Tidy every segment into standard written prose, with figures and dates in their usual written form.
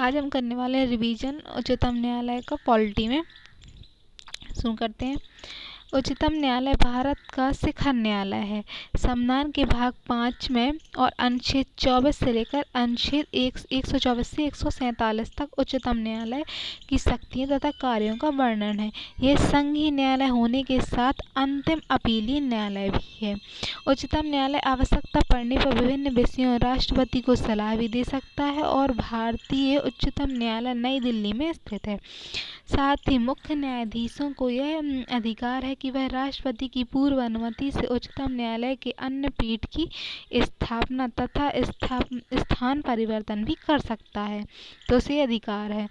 आज हम करने वाले हैं रिवीजन उच्चतम न्यायालय का पॉलिटी में। शुरू करते हैं। उच्चतम न्यायालय भारत का शिखर न्यायालय है। संविधान के भाग 5 में और अनुच्छेद 24 से लेकर अनुच्छेद 124 से 147 तक उच्चतम न्यायालय की शक्तियों तथा कार्यों का वर्णन है। यह संघीय न्यायालय होने के साथ अंतिम अपीलीय न्यायालय भी है। उच्चतम न्यायालय आवश्यकता पड़ने पर विभिन्न विषयों राष्ट्रपति को सलाह भी दे सकता है और भारतीय उच्चतम न्यायालय नई दिल्ली में स्थित है। साथ ही मुख्य न्यायाधीशों को यह अधिकार है कि वह राष्ट्रपति की पूर्व अनुमति से उच्चतम न्यायालय के अन्य पीठ की स्थापना तथा स्थान परिवर्तन भी कर सकता है। तो उसे अधिकार है।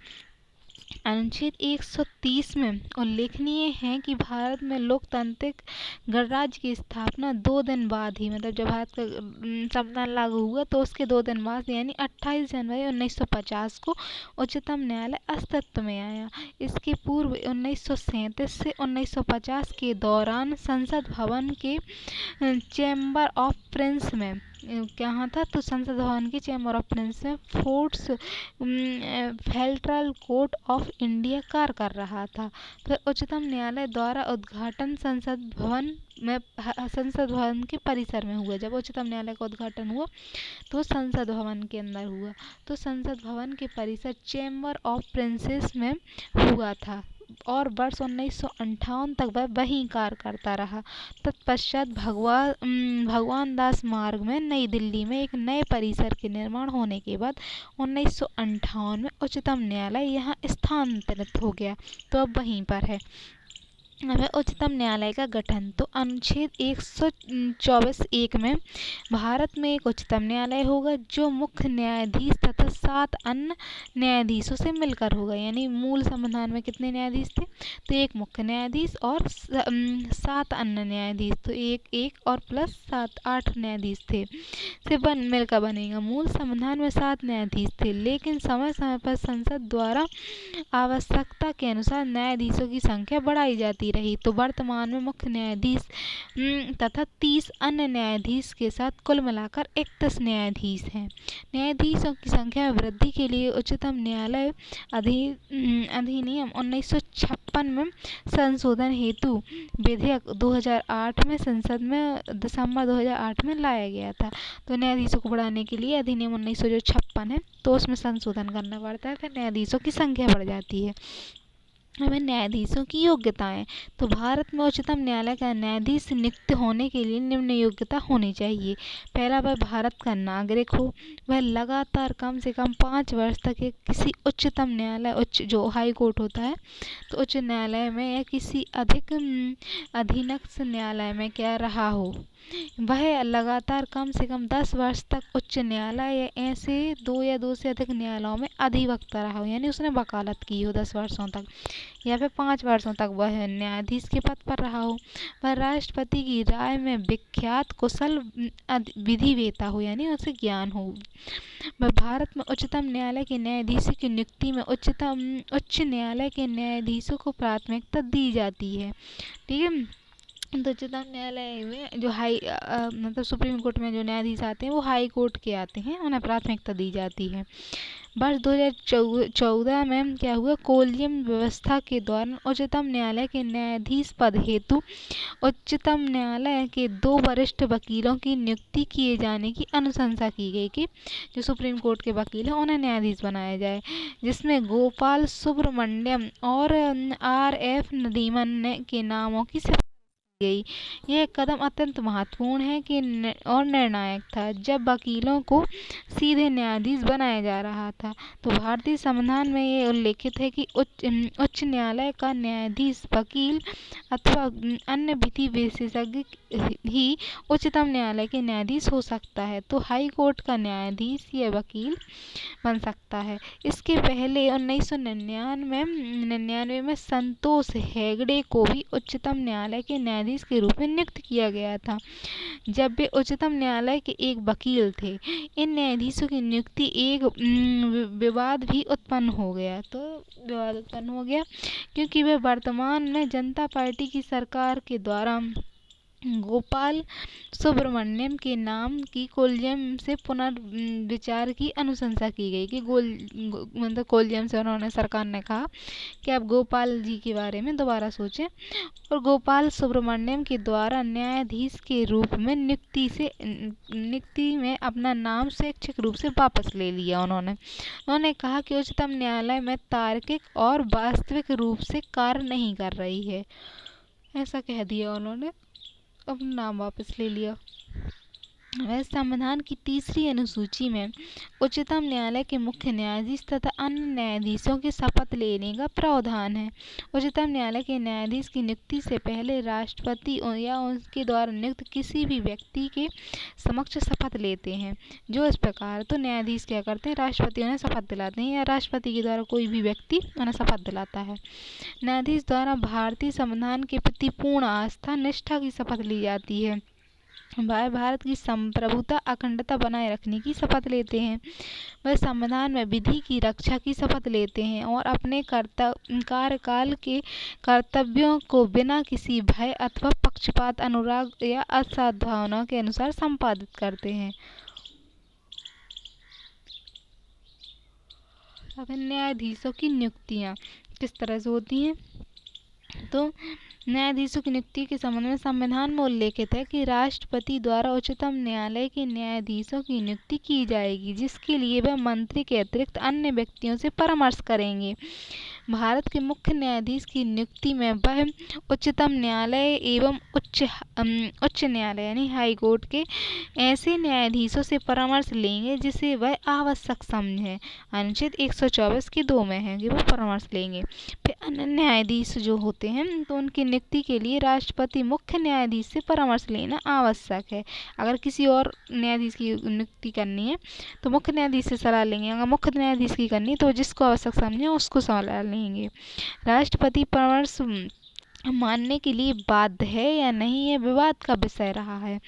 अनुच्छेद 130 में उल्लेखनीय है कि भारत में लोकतांत्रिक गणराज्य की स्थापना 2 दिन बाद ही, मतलब जब भारत का संविधान लागू हुआ तो उसके 2 दिन बाद यानी 28 जनवरी 1950 को उच्चतम न्यायालय अस्तित्व में आया। इसके पूर्व 1937 से 1950 के दौरान संसद भवन के चैम्बर ऑफ प्रिंस में कहाँ था, तो संसद भवन के चैम्बर ऑफ प्रिंस में forts federal court of India कार्य कर रहा था। फिर उच्चतम न्यायालय द्वारा उद्घाटन संसद भवन के परिसर में हुआ। जब उच्चतम न्यायालय का उद्घाटन हुआ तो संसद भवन के अंदर हुआ, तो संसद भवन के परिसर चैम्बर ऑफ प्रिंसेस में हुआ था और वर्ष 1958 तक वह वहीं कार्य करता रहा। तत्पश्चात भगवान दास मार्ग में नई दिल्ली में एक नए परिसर के निर्माण होने के बाद 1958 में उच्चतम न्यायालय यहाँ स्थानांतरित हो गया, तो अब वहीं पर है। अब उच्चतम न्यायालय का गठन। तो अनुच्छेद 124(1) में भारत में एक उच्चतम न्यायालय होगा जो मुख्य न्यायाधीश तथा 7 अन्य न्यायाधीशों से मिलकर होगा। यानी मूल संविधान में कितने न्यायाधीश थे, तो एक मुख्य न्यायाधीश और 7 अन्य न्यायाधीश, तो एक और प्लस 7 8 न्यायाधीश थे से मिलकर बनेगा। मूल संविधान में 7 न्यायाधीश थे, लेकिन समय समय पर संसद द्वारा आवश्यकता के अनुसार न्यायाधीशों की संख्या बढ़ाई जाती रही। तो वर्तमान में मुख्य न्यायाधीश तथा 30 अन्य न्यायाधीश के साथ कुल मिलाकर 31 न्यायाधीश हैं। न्यायाधीशों की संख्या में वृद्धि के लिए उच्चतम न्यायालय अधिनियम 1956 में संशोधन हेतु विधेयक 2008 में संसद में दिसंबर 2008 में लाया गया था। तो न्यायाधीशों को बढ़ाने के लिए अधिनियम 1956 है, तो उसमें संशोधन करना पड़ता है, फिर न्यायाधीशों की संख्या बढ़ जाती है। हमें न्यायाधीशों की योग्यताएं। तो भारत में उच्चतम न्यायालय का न्यायाधीश नियुक्त होने के लिए निम्न योग्यता होनी चाहिए। पहला, वह भारत का नागरिक हो, वह लगातार कम से कम 5 वर्ष तक किसी उच्चतम न्यायालय जो हाई कोर्ट होता है तो उच्च न्यायालय में या किसी अधिक अधीनस्थ न्यायालय में क्या रहा हो। वह लगातार कम से कम 10 वर्ष तक उच्च न्यायालय या ऐसे 2 या 2 से अधिक न्यायालयों में अधिवक्ता रहा हो, यानी उसने वकालत की हो 10 वर्षों तक, या फिर 5 वर्षों तक वह न्यायाधीश के पद पर रहा हो। वह राष्ट्रपति की राय में विख्यात कुशल विधिवेत्ता हो, यानी उसे ज्ञान हो। वह भारत में उच्चतम न्यायालय के न्यायाधीशों की नियुक्ति में उच्च न्यायालय के न्यायाधीशों को प्राथमिकता दी जाती है। ठीक है। तो उच्चतम न्यायालय में जो मतलब सुप्रीम कोर्ट में जो न्यायाधीश आते हैं वो हाई कोर्ट के आते हैं, उन्हें प्राथमिकता दी जाती है। वर्ष 2014 में क्या हुआ, कोलियम व्यवस्था के दौरान उच्चतम न्यायालय के न्यायाधीश पद हेतु उच्चतम न्यायालय के 2 वरिष्ठ वकीलों की नियुक्ति किए जाने की अनुशंसा की गई कि जो सुप्रीम कोर्ट के वकील हैं उन्हें न्यायाधीश बनाया जाए, जिसमें गोपाल सुब्रमण्यम और RF नरीमन के नामों की गई। यह कदम अत्यंत महत्वपूर्ण है और निर्णायक था जब वकीलों को सीधे न्यायाधीश बनाया जा रहा था। तो भारतीय संविधान में ये उल्लेखित है कि उच्च न्यायालय का न्यायाधीश वकील अथवा अन्य विधि विशेषज्ञ ही उच्चतम न्यायालय के न्यायाधीश हो सकता है। तो हाई कोर्ट का न्यायाधीश या वकील बन सकता है। इसके पहले 1999 में संतोष हेगड़े को भी उच्चतम न्यायालय के न्यायाधीश के रूप में नियुक्त किया गया था, जब वे उच्चतम न्यायालय के एक वकील थे। इन न्यायाधीशों की नियुक्ति एक विवाद भी उत्पन्न हो गया। तो विवाद उत्पन्न हो गया क्योंकि वे वर्तमान में जनता पार्टी की सरकार के द्वारा गोपाल सुब्रमण्यम के नाम की कोलियम से पुनर्विचार की अनुशंसा की गई कि मतलब कोलियम से उन्होंने, सरकार ने कहा कि आप गोपाल जी के बारे में दोबारा सोचें, और गोपाल सुब्रमण्यम के द्वारा न्यायाधीश के रूप में नियुक्ति में अपना नाम स्वैच्छिक रूप से वापस ले लिया। उन्होंने कहा कि उच्चतम न्यायालय में तार्किक और वास्तविक रूप से कार्य नहीं कर रही है, ऐसा कह दिया उन्होंने, अपना नाम वापस ले लिया। वह संविधान की तीसरी अनुसूची में उच्चतम न्यायालय के मुख्य न्यायाधीश तथा अन्य न्यायाधीशों के शपथ लेने का प्रावधान है। उच्चतम न्यायालय के न्यायाधीश की नियुक्ति से पहले राष्ट्रपति या उसके द्वारा नियुक्त किसी भी व्यक्ति के समक्ष शपथ लेते हैं, जो इस प्रकार। तो न्यायाधीश क्या करते हैं, राष्ट्रपति उन्हें शपथ दिलाते हैं, या राष्ट्रपति के द्वारा कोई भी व्यक्ति उन्हें शपथ दिलाता है। न्यायाधीश द्वारा भारतीय संविधान के प्रति पूर्ण आस्था निष्ठा की शपथ ली जाती है। वह भारत की संप्रभुता अखंडता बनाए रखने की शपथ लेते हैं। वह संविधान में विधि की रक्षा की शपथ लेते हैं और अपने कार्यकाल के कर्तव्यों को बिना किसी भय अथवा पक्षपात, अनुराग या असद्भावना के अनुसार संपादित करते हैं। अब न्यायाधीशों की नियुक्तियाँ किस तरह से होती हैं। तो न्यायाधीशों की नियुक्ति के संबंध में संविधान में उल्लेखित है कि राष्ट्रपति द्वारा उच्चतम न्यायालय के न्यायाधीशों की नियुक्ति की जाएगी, जिसके लिए वह मंत्री के अतिरिक्त अन्य व्यक्तियों से परामर्श करेंगे। भारत के मुख्य न्यायाधीश की नियुक्ति में वह उच्चतम न्यायालय एवं उच्च न्यायालय यानी हाई कोर्ट के ऐसे न्यायाधीशों से परामर्श लेंगे जिसे वह आवश्यक समझें। अनुच्छेद 124 के 2 में है कि वो परामर्श लेंगे। फिर अन्य न्यायाधीश जो होते हैं तो उनकी नियुक्ति के लिए राष्ट्रपति मुख्य न्यायाधीश से परामर्श लेना आवश्यक है। अगर किसी और न्यायाधीश की नियुक्ति करनी है तो मुख्य न्यायाधीश से सलाह लेंगे, अगर मुख्य न्यायाधीश की करनी है तो जिसको आवश्यक समझे उसको सलाह लेंगे। राष्ट्रपति परामर्श मानने के लिए बाध्य है या नहीं, यह विवाद का विषय रहा है।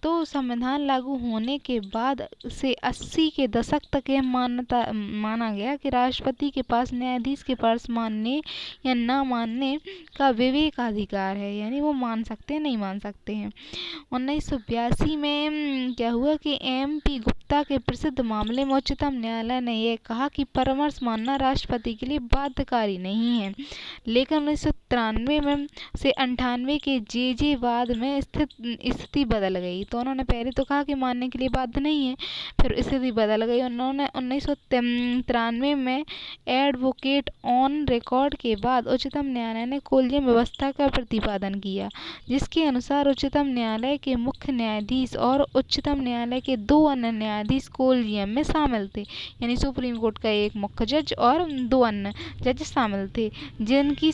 तो संविधान लागू होने के बाद से 80 के दशक तक यह माना गया कि राष्ट्रपति के पास न्यायाधीश के परामर्श मानने या ना मानने का विवेकाधिकार है, यानी वो मान सकते हैं, नहीं मान सकते हैं। 1982 में क्या हुआ कि MP गुप्ता के प्रसिद्ध मामले में उच्चतम न्यायालय ने यह कहा कि परामर्श मानना राष्ट्रपति के लिए बाध्यकारी नहीं है। लेकिन 1993 में से 98 के जे वाद में स्थिति बदल गई। तो उन्होंने पहले तो कहा कि मानने के लिए बाध्य नहीं है, फिर स्थिति बदल गई। उन्होंने 1993 में एडवोकेट ऑन रिकॉर्ड के बाद उच्चतम न्यायालय ने कोलियम व्यवस्था का प्रतिपादन किया, जिसके अनुसार उच्चतम न्यायालय के मुख्य न्यायाधीश और उच्चतम न्यायालय के 2 अन्य न्यायाधीश कोलियम में शामिल थे, यानी सुप्रीम कोर्ट का एक मुख्य जज और 2 अन्य जज शामिल थे, जिनकी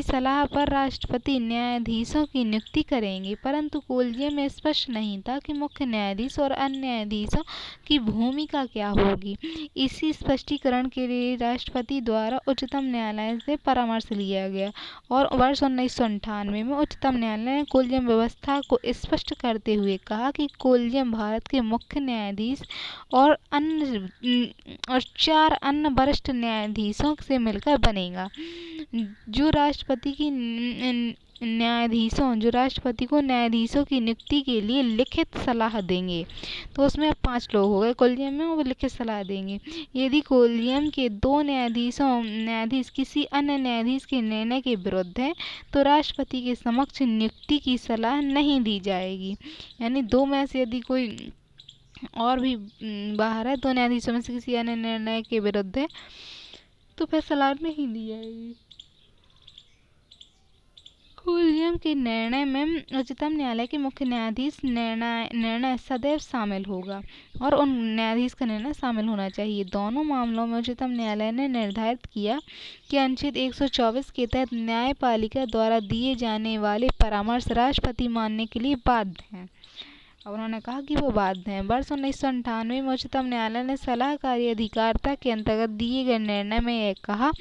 सलाह पर राष्ट्रपति न्यायाधीशों की नियुक्ति करेंगे। परंतु कोलियम में स्पष्ट नहीं था कि मुख्य न्यायाधीश और अन्य न्यायाधीशों की भूमिका क्या होगी। इसी स्पष्टीकरण के लिए राष्ट्रपति द्वारा उच्चतम न्यायालय से परामर्श लिया गया और वर्ष 1998 में उच्चतम न्यायालय ने कोलियम व्यवस्था को स्पष्ट करते हुए कहा कि कोलियम भारत के मुख्य न्यायाधीश और 4 अन्य वरिष्ठ न्यायाधीशों से मिलकर बनेगा, जो राष्ट्रपति को न्यायाधीशों की नियुक्ति के लिए लिखित सलाह देंगे। तो उसमें अब 5 लोग हो गए कोलियम में, वो लिखित सलाह देंगे। यदि कोलियम के 2 न्यायाधीश किसी अन्य न्यायाधीश के निर्णय के विरुद्ध हैं तो राष्ट्रपति के समक्ष नियुक्ति की सलाह नहीं दी जाएगी। यानी 2 में से यदि कोई और भी बाहर है, 2 न्यायाधीशों में से किसी अन्य निर्णय के विरुद्ध है तो फिर सलाह नहीं दी जाएगी। कोलियम के निर्णय में उच्चतम न्यायालय के मुख्य न्यायाधीश निर्णय सदैव शामिल होगा और उन न्यायाधीश का निर्णय शामिल होना चाहिए। दोनों मामलों में उच्चतम न्यायालय ने निर्धारित किया कि अनुच्छेद 124 के तहत न्यायपालिका द्वारा दिए जाने वाले परामर्श राष्ट्रपति मानने के लिए बाध्य हैं। अब उन्होंने कहा कि वो बाध्य हैं। वर्ष 1998 में उच्चतम न्यायालय ने सलाहकारी अधिकारिता के अंतर्गत दिए गए निर्णय में यह कहा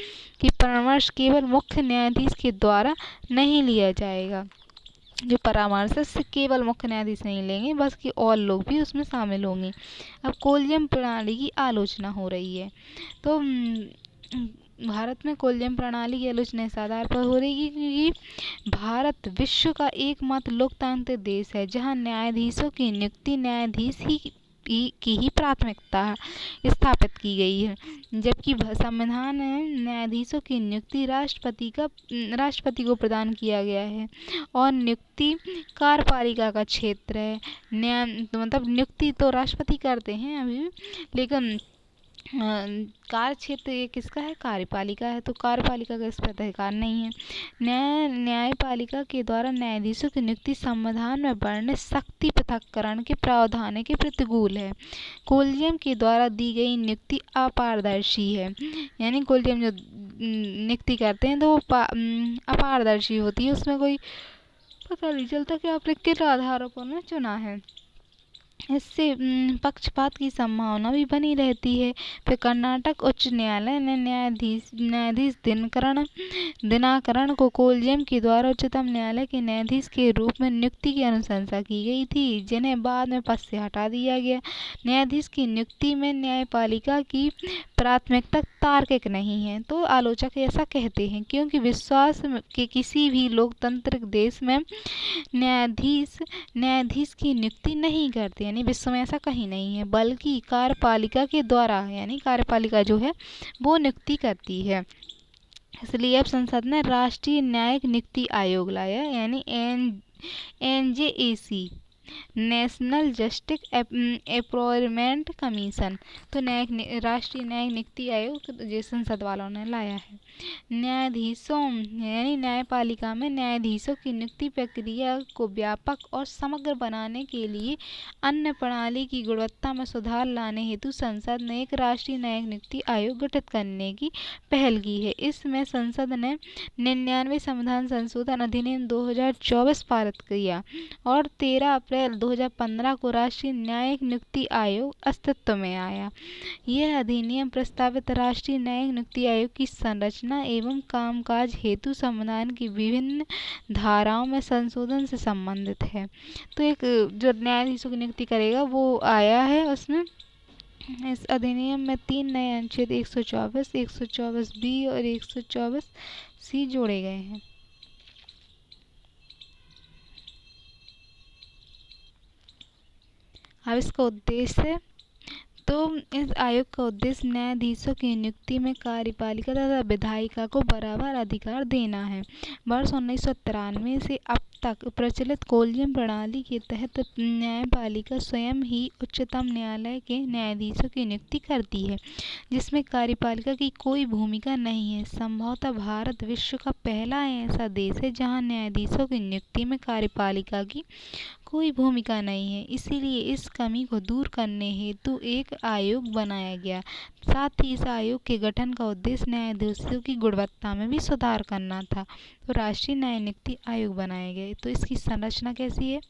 कि परामर्श केवल मुख्य न्यायाधीश के द्वारा नहीं लिया जाएगा। जो परामर्श है केवल मुख्य न्यायाधीश नहीं लेंगे, बल्कि और लोग भी उसमें शामिल होंगे। अब कोलियम प्रणाली की आलोचना हो रही है। तो भारत में कोलियम प्रणाली की आलोचना इस आधार पर हो रही है कि भारत विश्व का एकमात्र लोकतांत्रिक देश है जहां न्यायाधीशों की नियुक्ति न्यायाधीश की ही प्राथमिकता स्थापित की गई है, जबकि संविधान में न्यायाधीशों की नियुक्ति राष्ट्रपति को प्रदान किया गया है और नियुक्ति कार्यपालिका का क्षेत्र है। मतलब नियुक्ति तो राष्ट्रपति करते हैं अभी भी, लेकिन कार्य क्षेत्र ये किसका है? कार्यपालिका है। तो कार्यपालिका का इस पर अधिकार नहीं है। न्यायपालिका के द्वारा न्यायाधीशों की नियुक्ति संविधान में वर्णित शक्ति पृथक्करण के प्रावधान के प्रतिकूल है। कोलियम के द्वारा दी गई नियुक्ति अपारदर्शी है, यानी कोलियम जो नियुक्ति करते हैं तो वो अपारदर्शी होती है, उसमें कोई पता नहीं चलता कि आपने किन आधारों पर चुना है। इससे पक्षपात की संभावना भी बनी रहती है। फिर कर्नाटक उच्च न्यायालय ने न्यायाधीश दिनाकरण को कोलियम के द्वारा उच्चतम न्यायालय के न्यायाधीश के रूप में नियुक्ति की अनुशंसा की गई थी, जिन्हें बाद में पद से हटा दिया गया। न्यायाधीश की नियुक्ति में न्यायपालिका की प्राथमिकता तार्किक नहीं है, तो आलोचक ऐसा कहते हैं, क्योंकि विश्वास के किसी भी लोकतांत्रिक देश में न्यायाधीश की नियुक्ति नहीं करते, यानी विश्व में ऐसा कहीं नहीं है, बल्कि कार्यपालिका के द्वारा, यानी कार्यपालिका जो है वो नियुक्ति करती है। इसलिए अब संसद ने राष्ट्रीय न्यायिक नियुक्ति आयोग लाया, यानी NJAC, national justice empowerment commission. तो राष्ट्रीय न्यायिक नियुक्ति आयोग जो संसद वालों ने लाया है। न्यायाधीशों यानी न्यायपालिका में न्यायाधीशों की नियुक्ति प्रक्रिया को व्यापक और समग्र बनाने के लिए अन्य प्रणाली की गुणवत्ता में सुधार लाने हेतु संसद ने एक राष्ट्रीय न्यायिक नियुक्ति आयोग गठित करने की पहल की है। इसमें संसद ने 99 संविधान संशोधन अधिनियम 2024 पारित किया और 13 अप्रैल 2015 को राष्ट्रीय न्यायिक नियुक्ति आयोग अस्तित्व में आया। यह अधिनियम प्रस्तावित राष्ट्रीय न्यायिक नियुक्ति आयोग की संरचना एवं कामकाज हेतु संविधान की विभिन्न धाराओं में संशोधन से संबंधित है। तो एक जो न्यायाधीशों की नियुक्ति करेगा वो आया है, उसमें इस अधिनियम में 3 नए अनुच्छेद 124, 124B और 124C जोड़े गए हैं। अब इसका उद्देश्य, तो इस आयोग का उद्देश्य न्यायाधीशों की नियुक्ति में कार्यपालिका तथा विधायिका को बराबर अधिकार देना है। वर्ष 1993 से अब तक प्रचलित कोलियम प्रणाली के तहत न्यायपालिका स्वयं ही उच्चतम न्यायालय के न्यायाधीशों की नियुक्ति करती है, जिसमें कार्यपालिका की कोई भूमिका नहीं है। संभवतः भारत विश्व का पहला ऐसा देश है जहां न्यायाधीशों की नियुक्ति में कार्यपालिका की कोई भूमिका नहीं है। इसीलिए इस कमी को दूर करने हेतु एक आयोग बनाया गया। साथ ही इस आयोग के गठन का उद्देश्य न्यायाधीशों की गुणवत्ता में भी सुधार करना था। तो राष्ट्रीय न्यायिक नियुक्ति आयोग बनाए गए। तो इसकी संरचना कैसी है?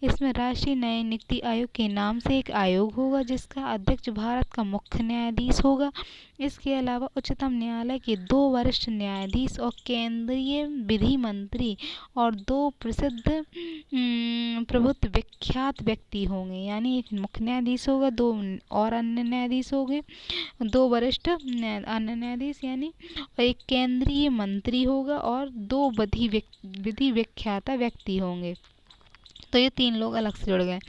इसमें राष्ट्रीय न्यायिक नियुक्ति आयोग के नाम से एक आयोग होगा जिसका अध्यक्ष भारत का मुख्य न्यायाधीश होगा। इसके अलावा उच्चतम न्यायालय के 2 वरिष्ठ न्यायाधीश और केंद्रीय विधि मंत्री और 2 प्रसिद्ध प्रभुत्व विख्यात व्यक्ति होंगे, यानी एक मुख्य न्यायाधीश होगा, 2 और अन्य न्यायाधीश होंगे, 2 वरिष्ठ अन्य न्यायाधीश यानी, और एक केंद्रीय मंत्री होगा और 2 विधि विख्यात व्यक्ति होंगे। तो ये 3 लोग अलग से जुड़ गए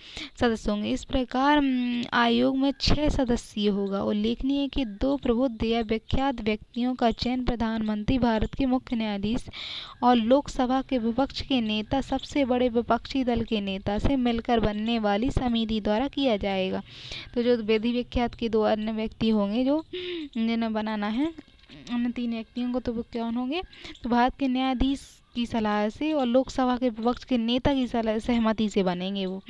सदस्य होंगे। इस प्रकार आयोग में 6 सदस्य होगा। उल्लेखनीय है कि 2 प्रबुद्ध या विख्यात व्यक्तियों का चयन प्रधानमंत्री, भारत के मुख्य न्यायाधीश और लोकसभा के विपक्ष के नेता, सबसे बड़े विपक्षी दल के नेता से मिलकर बनने वाली समिति द्वारा किया जाएगा। तो जो विधि विख्यात के 2 अन्य व्यक्ति होंगे जो जिन्हें बनाना है, अन्य 3 व्यक्तियों को, तो वो कौन होंगे? तो भारत के न्यायाधीश की सलाह से और लोकसभा के विपक्ष के नेता की सहमति से बनेंगे वो।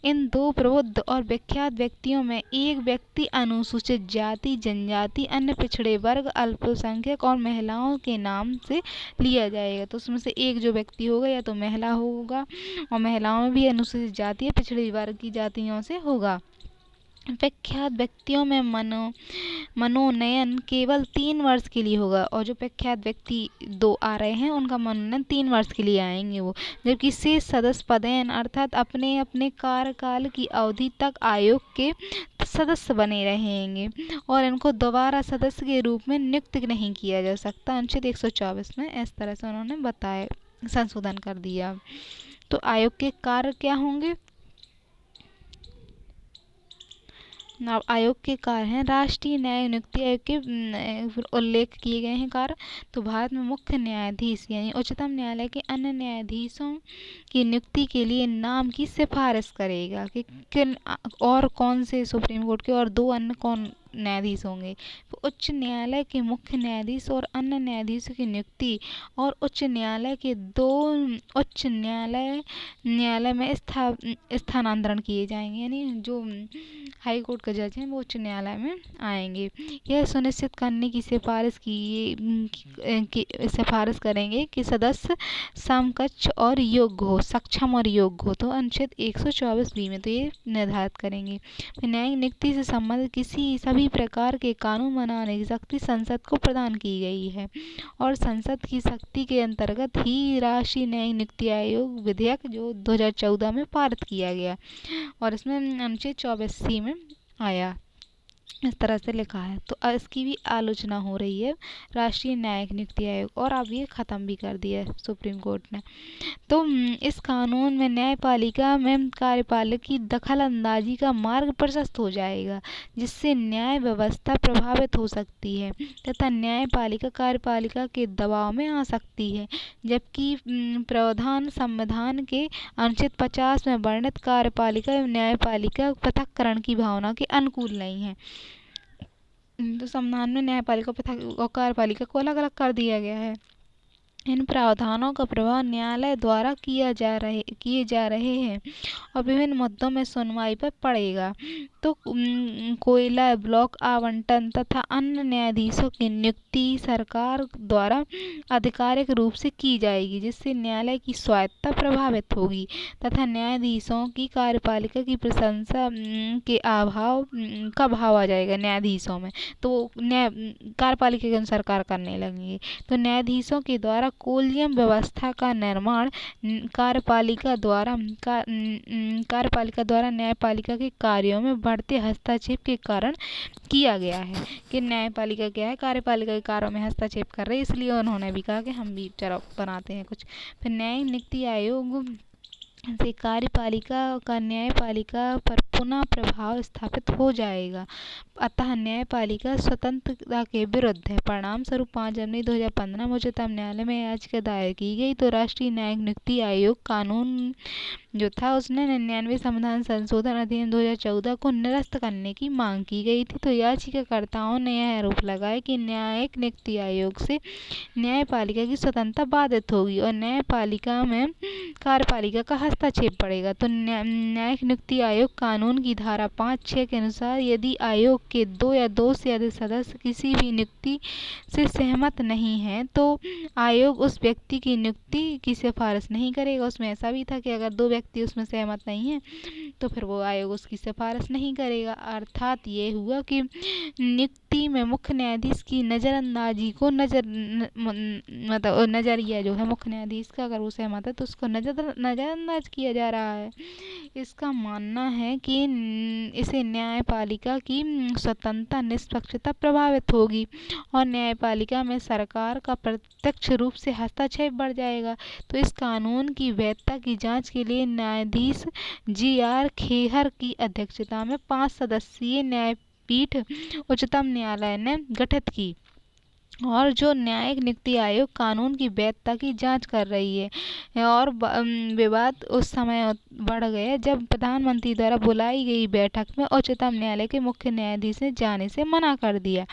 इन 2 प्रबुद्ध और विख्यात व्यक्तियों में एक व्यक्ति अनुसूचित जाति, जनजाति, अन्य पिछड़े वर्ग, अल्पसंख्यक और महिलाओं के नाम से लिया जाएगा। तो उसमें से एक जो व्यक्ति होगा या तो महिला होगा, और महिलाओं में भी अनुसूचित जाति या पिछड़े वर्ग की जातियों से होगा। प्रख्यात व्यक्तियों में मनोनयन केवल 3 वर्ष के लिए होगा, और जो प्रख्यात व्यक्ति 2 आ रहे हैं उनका मनोनयन 3 वर्ष के लिए आएंगे वो, जबकि शेष सदस्य पदेन अर्थात अपने अपने कार्यकाल की अवधि तक आयोग के सदस्य बने रहेंगे और इनको दोबारा सदस्य के रूप में नियुक्त नहीं किया जा सकता। अनुच्छेद 124 में इस तरह से उन्होंने बताया, संशोधन कर दिया। तो आयोग के कार्य क्या होंगे? आयोग के कार्य हैं, राष्ट्रीय न्यायिक नियुक्ति आयोग के उल्लेख किए गए हैं कार्य। तो भारत में मुख्य न्यायाधीश यानी उच्चतम न्यायालय के अन्य न्यायाधीशों की नियुक्ति के लिए नाम की सिफारिश करेगा कि किन और कौन से सुप्रीम कोर्ट के और 2 अन्य कौन न्यायाधीश होंगे। तो उच्च न्यायालय के मुख्य न्यायाधीश और अन्य न्यायाधीशों की नियुक्ति और उच्च न्यायालय के 2 उच्च न्यायालय में स्थानांतरण किए जाएंगे, यानी जो हाई कोर्ट के जज हैं वो उच्च न्यायालय में आएंगे। यह सुनिश्चित करने की सिफारिश करेंगे कि सदस्य समकक्ष और योग्य हो, सक्षम और योग्य हो। तो अनुच्छेद 124B में तो ये निर्धारित करेंगे। न्यायिक नियुक्ति से संबंधित सभी प्रकार के कानून बनाने की शक्ति संसद को प्रदान की गई है और संसद की शक्ति के अंतर्गत ही राष्ट्रीय न्यायिक नियुक्ति आयोग विधेयक जो 2014 में पारित किया गया और इसमें अनुच्छेद 24C में आया, इस तरह से लिखा है। तो इसकी भी आलोचना हो रही है राष्ट्रीय न्यायिक नियुक्ति आयोग, और अब ये ख़त्म भी कर दिया है सुप्रीम कोर्ट ने। तो इस कानून में न्यायपालिका में कार्यपालिका की दखल अंदाजी का मार्ग प्रशस्त हो जाएगा, जिससे न्याय व्यवस्था प्रभावित हो सकती है तथा न्यायपालिका कार्यपालिका के दबाव में आ सकती है, जबकि प्रावधान संविधान के अनुच्छेद 50 में वर्णित कार्यपालिका एवं न्यायपालिका पृथक्करण की भावना के अनुकूल नहीं है। तो संविधान में न्यायपालिका और कार्यपालिका को अलग अलग कर दिया गया है। इन प्रावधानों का प्रभाव न्यायालय द्वारा किए जा रहे हैं और विभिन्न मुद्दों में सुनवाई पर पड़ेगा। तो कोयला ब्लॉक आवंटन तथा अन्य न्यायाधीशों की नियुक्ति सरकार द्वारा आधिकारिक रूप से की जाएगी, जिससे न्यायालय की स्वायत्तता प्रभावित होगी तथा न्यायाधीशों की कार्यपालिका की प्रशंसा के अभाव का भाव आ जाएगा न्यायाधीशों में, तो कार्यपालिका के अनुसार कार्य करने लगेंगे। तो न्यायाधीशों के द्वारा कोलियम व्यवस्था का निर्माण कार्यपालिका द्वारा न्यायपालिका के कार्यों में बढ़ते हस्तक्षेप के कारण किया गया है कि न्यायपालिका क्या है, कार्यपालिका के कार्यों में हस्तक्षेप कर रही है, इसलिए उन्होंने भी कहा कि हम भी चलो बनाते हैं कुछ। फिर न्यायिक नियुक्ति आयोग से कार्यपालिका का न्यायपालिका पर पुनः प्रभाव स्थापित हो जाएगा, अतः न्यायपालिका स्वतंत्रता के विरुद्ध है। परिणाम स्वरूप 5 जनवरी 2015 में उच्चतम न्यायालय में याचिका दायर की गई, तो राष्ट्रीय न्यायिक नियुक्ति आयोग कानून जो था उसने 99 संविधान संशोधन अधिनियम 2014 को निरस्त करने की मांग की गई थी। तो याचिकाकर्ताओं ने यह आरोप लगाया कि न्यायिक नियुक्ति आयोग से न्यायपालिका की स्वतंत्रता बाधित होगी और न्यायपालिका में कार्यपालिका का हस्तक्षेप पड़ेगा। तो न्यायिक नियुक्ति आयोग कानून की धारा 5(6) के अनुसार यदि आयोग के 2 या 2 से अधिक सदस्य किसी भी नियुक्ति से सहमत नहीं हैं, तो आयोग उस व्यक्ति की नियुक्ति की सिफारिश नहीं करेगा। उसमें ऐसा भी था कि अगर 2 व्यक्ति उसमें सहमत नहीं हैं तो फिर वो आयोग उसकी सिफारिश नहीं करेगा। अर्थात ये हुआ कि नियुक्ति में मुख्य न्यायाधीश की नज़रअंदाजी को मतलब नज़रिया जो है मुख्य न्यायाधीश का, अगर वो सहमत है तो उसको नज़रअंदाज किया जा रहा है। इसका मानना है कि इसे न्यायपालिका की स्वतंत्रता निष्पक्षता प्रभावित होगी और न्यायपालिका में सरकार का प्रत्यक्ष रूप से हस्तक्षेप बढ़ जाएगा। तो इस कानून की वैधता की जांच के लिए न्यायाधीश GR खेहर की अध्यक्षता में 5 सदस्यीय न्यायपीठ उच्चतम न्यायालय ने गठित की और जो न्यायिक नियुक्ति आयोग कानून की वैधता की जांच कर रही है। और विवाद उस समय बढ़ गया जब प्रधानमंत्री द्वारा बुलाई गई बैठक में उच्चतम न्यायालय के मुख्य न्यायाधीश ने जाने से मना कर दिया,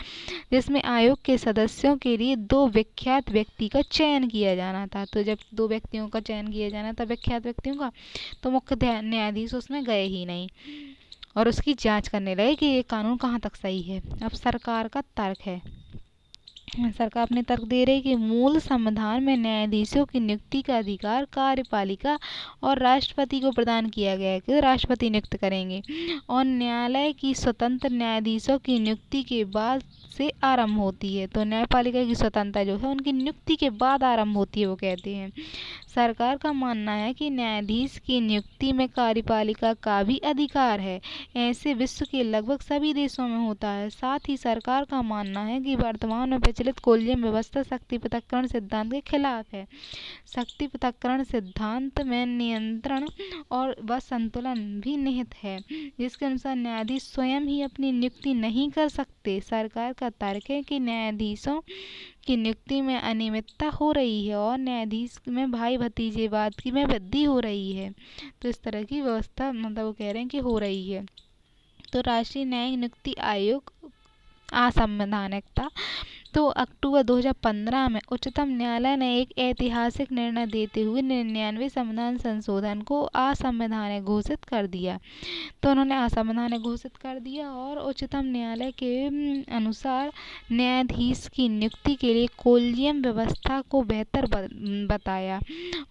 जिसमें आयोग के सदस्यों के लिए 2 विख्यात व्यक्ति का चयन किया जाना था। तो जब 2 व्यक्तियों का चयन किया जाना था विख्यात व्यक्तियों का, तो मुख्य न्यायाधीश उसमें गए ही नहीं और उसकी जाँच करने लगे कि ये कानून कहाँ तक सही है। अब सरकार का तर्क है सरकार अपने तर्क दे रही कि मूल संविधान में न्यायाधीशों की नियुक्ति का अधिकार कार्यपालिका और राष्ट्रपति को प्रदान किया गया है कि राष्ट्रपति नियुक्त करेंगे और न्यायालय की स्वतंत्र न्यायाधीशों की नियुक्ति के बाद से आरंभ होती है। तो न्यायपालिका की स्वतंत्रता जो है उनकी नियुक्ति के बाद आरंभ होती है, वो कहते हैं। सरकार का मानना है कि न्यायाधीश की नियुक्ति में कार्यपालिका का भी अधिकार है। ऐसे विश्व के लगभग सभी देशों में होता है। साथ ही सरकार का मानना है कि वर्तमान में प्रचलित कोलिजियम व्यवस्था शक्ति पृथक्करण सिद्धांत के खिलाफ है। शक्ति पृथक्करण सिद्धांत में नियंत्रण और व संतुलन भी निहित है, जिसके अनुसार न्यायाधीश स्वयं ही अपनी नियुक्ति नहीं कर सकते। सरकार का तर्क है कि न्यायाधीशों की नियुक्ति में अनियमितता हो रही है और न्यायाधीश में भाई भतीजेवाद की में वृद्धि हो रही है। तो इस तरह की व्यवस्था मतलब वो कह रहे हैं कि हो रही है। तो राष्ट्रीय न्यायिक नियुक्ति आयोग असंवैधानिकता। तो अक्टूबर 2015 में उच्चतम न्यायालय ने एक ऐतिहासिक निर्णय देते हुए 99 संविधान संशोधन को असंवैधानिक घोषित कर दिया। तो उन्होंने असंवैधानिक घोषित कर दिया और उच्चतम न्यायालय के अनुसार न्यायाधीश की नियुक्ति के लिए कोलिजियम व्यवस्था को बेहतर बताया।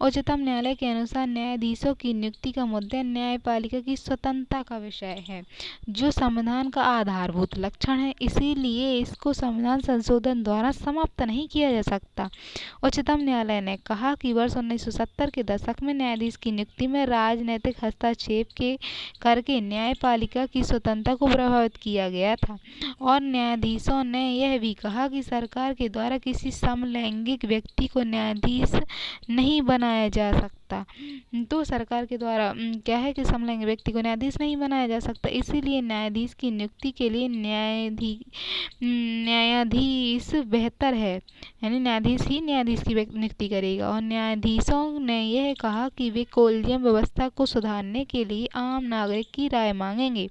उच्चतम न्यायालय के अनुसार न्यायाधीशों की नियुक्ति का मुद्दा न्यायपालिका की स्वतंत्रता का विषय है, जो संविधान का आधारभूत लक्षण है। इसीलिए इसको संविधान संशोधन द्वारा समाप्त नहीं किया जा सकता। उच्चतम न्यायालय ने कहा कि वर्ष 1970 के दशक में न्यायाधीश की नियुक्ति में राजनीतिक हस्तक्षेप करके न्यायपालिका की स्वतंत्रता को प्रभावित किया गया था और न्यायाधीशों ने यह भी कहा कि सरकार के द्वारा किसी समलैंगिक व्यक्ति को न्यायाधीश नहीं बनाया जा सकता। तो सरकार के द्वारा क्या है कि समलैंगिक व्यक्ति को न्यायाधीश नहीं बनाया जा सकता। इसीलिए न्यायाधीश की नियुक्ति के लिए न्यायाधीश बेहतर है, यानी न्यायाधीश ही न्यायाधीश की नियुक्ति करेगा। और न्यायाधीशों ने यह कहा कि वे कोलिजियम व्यवस्था को सुधारने के लिए आम नागरिक की राय मांगेंगे।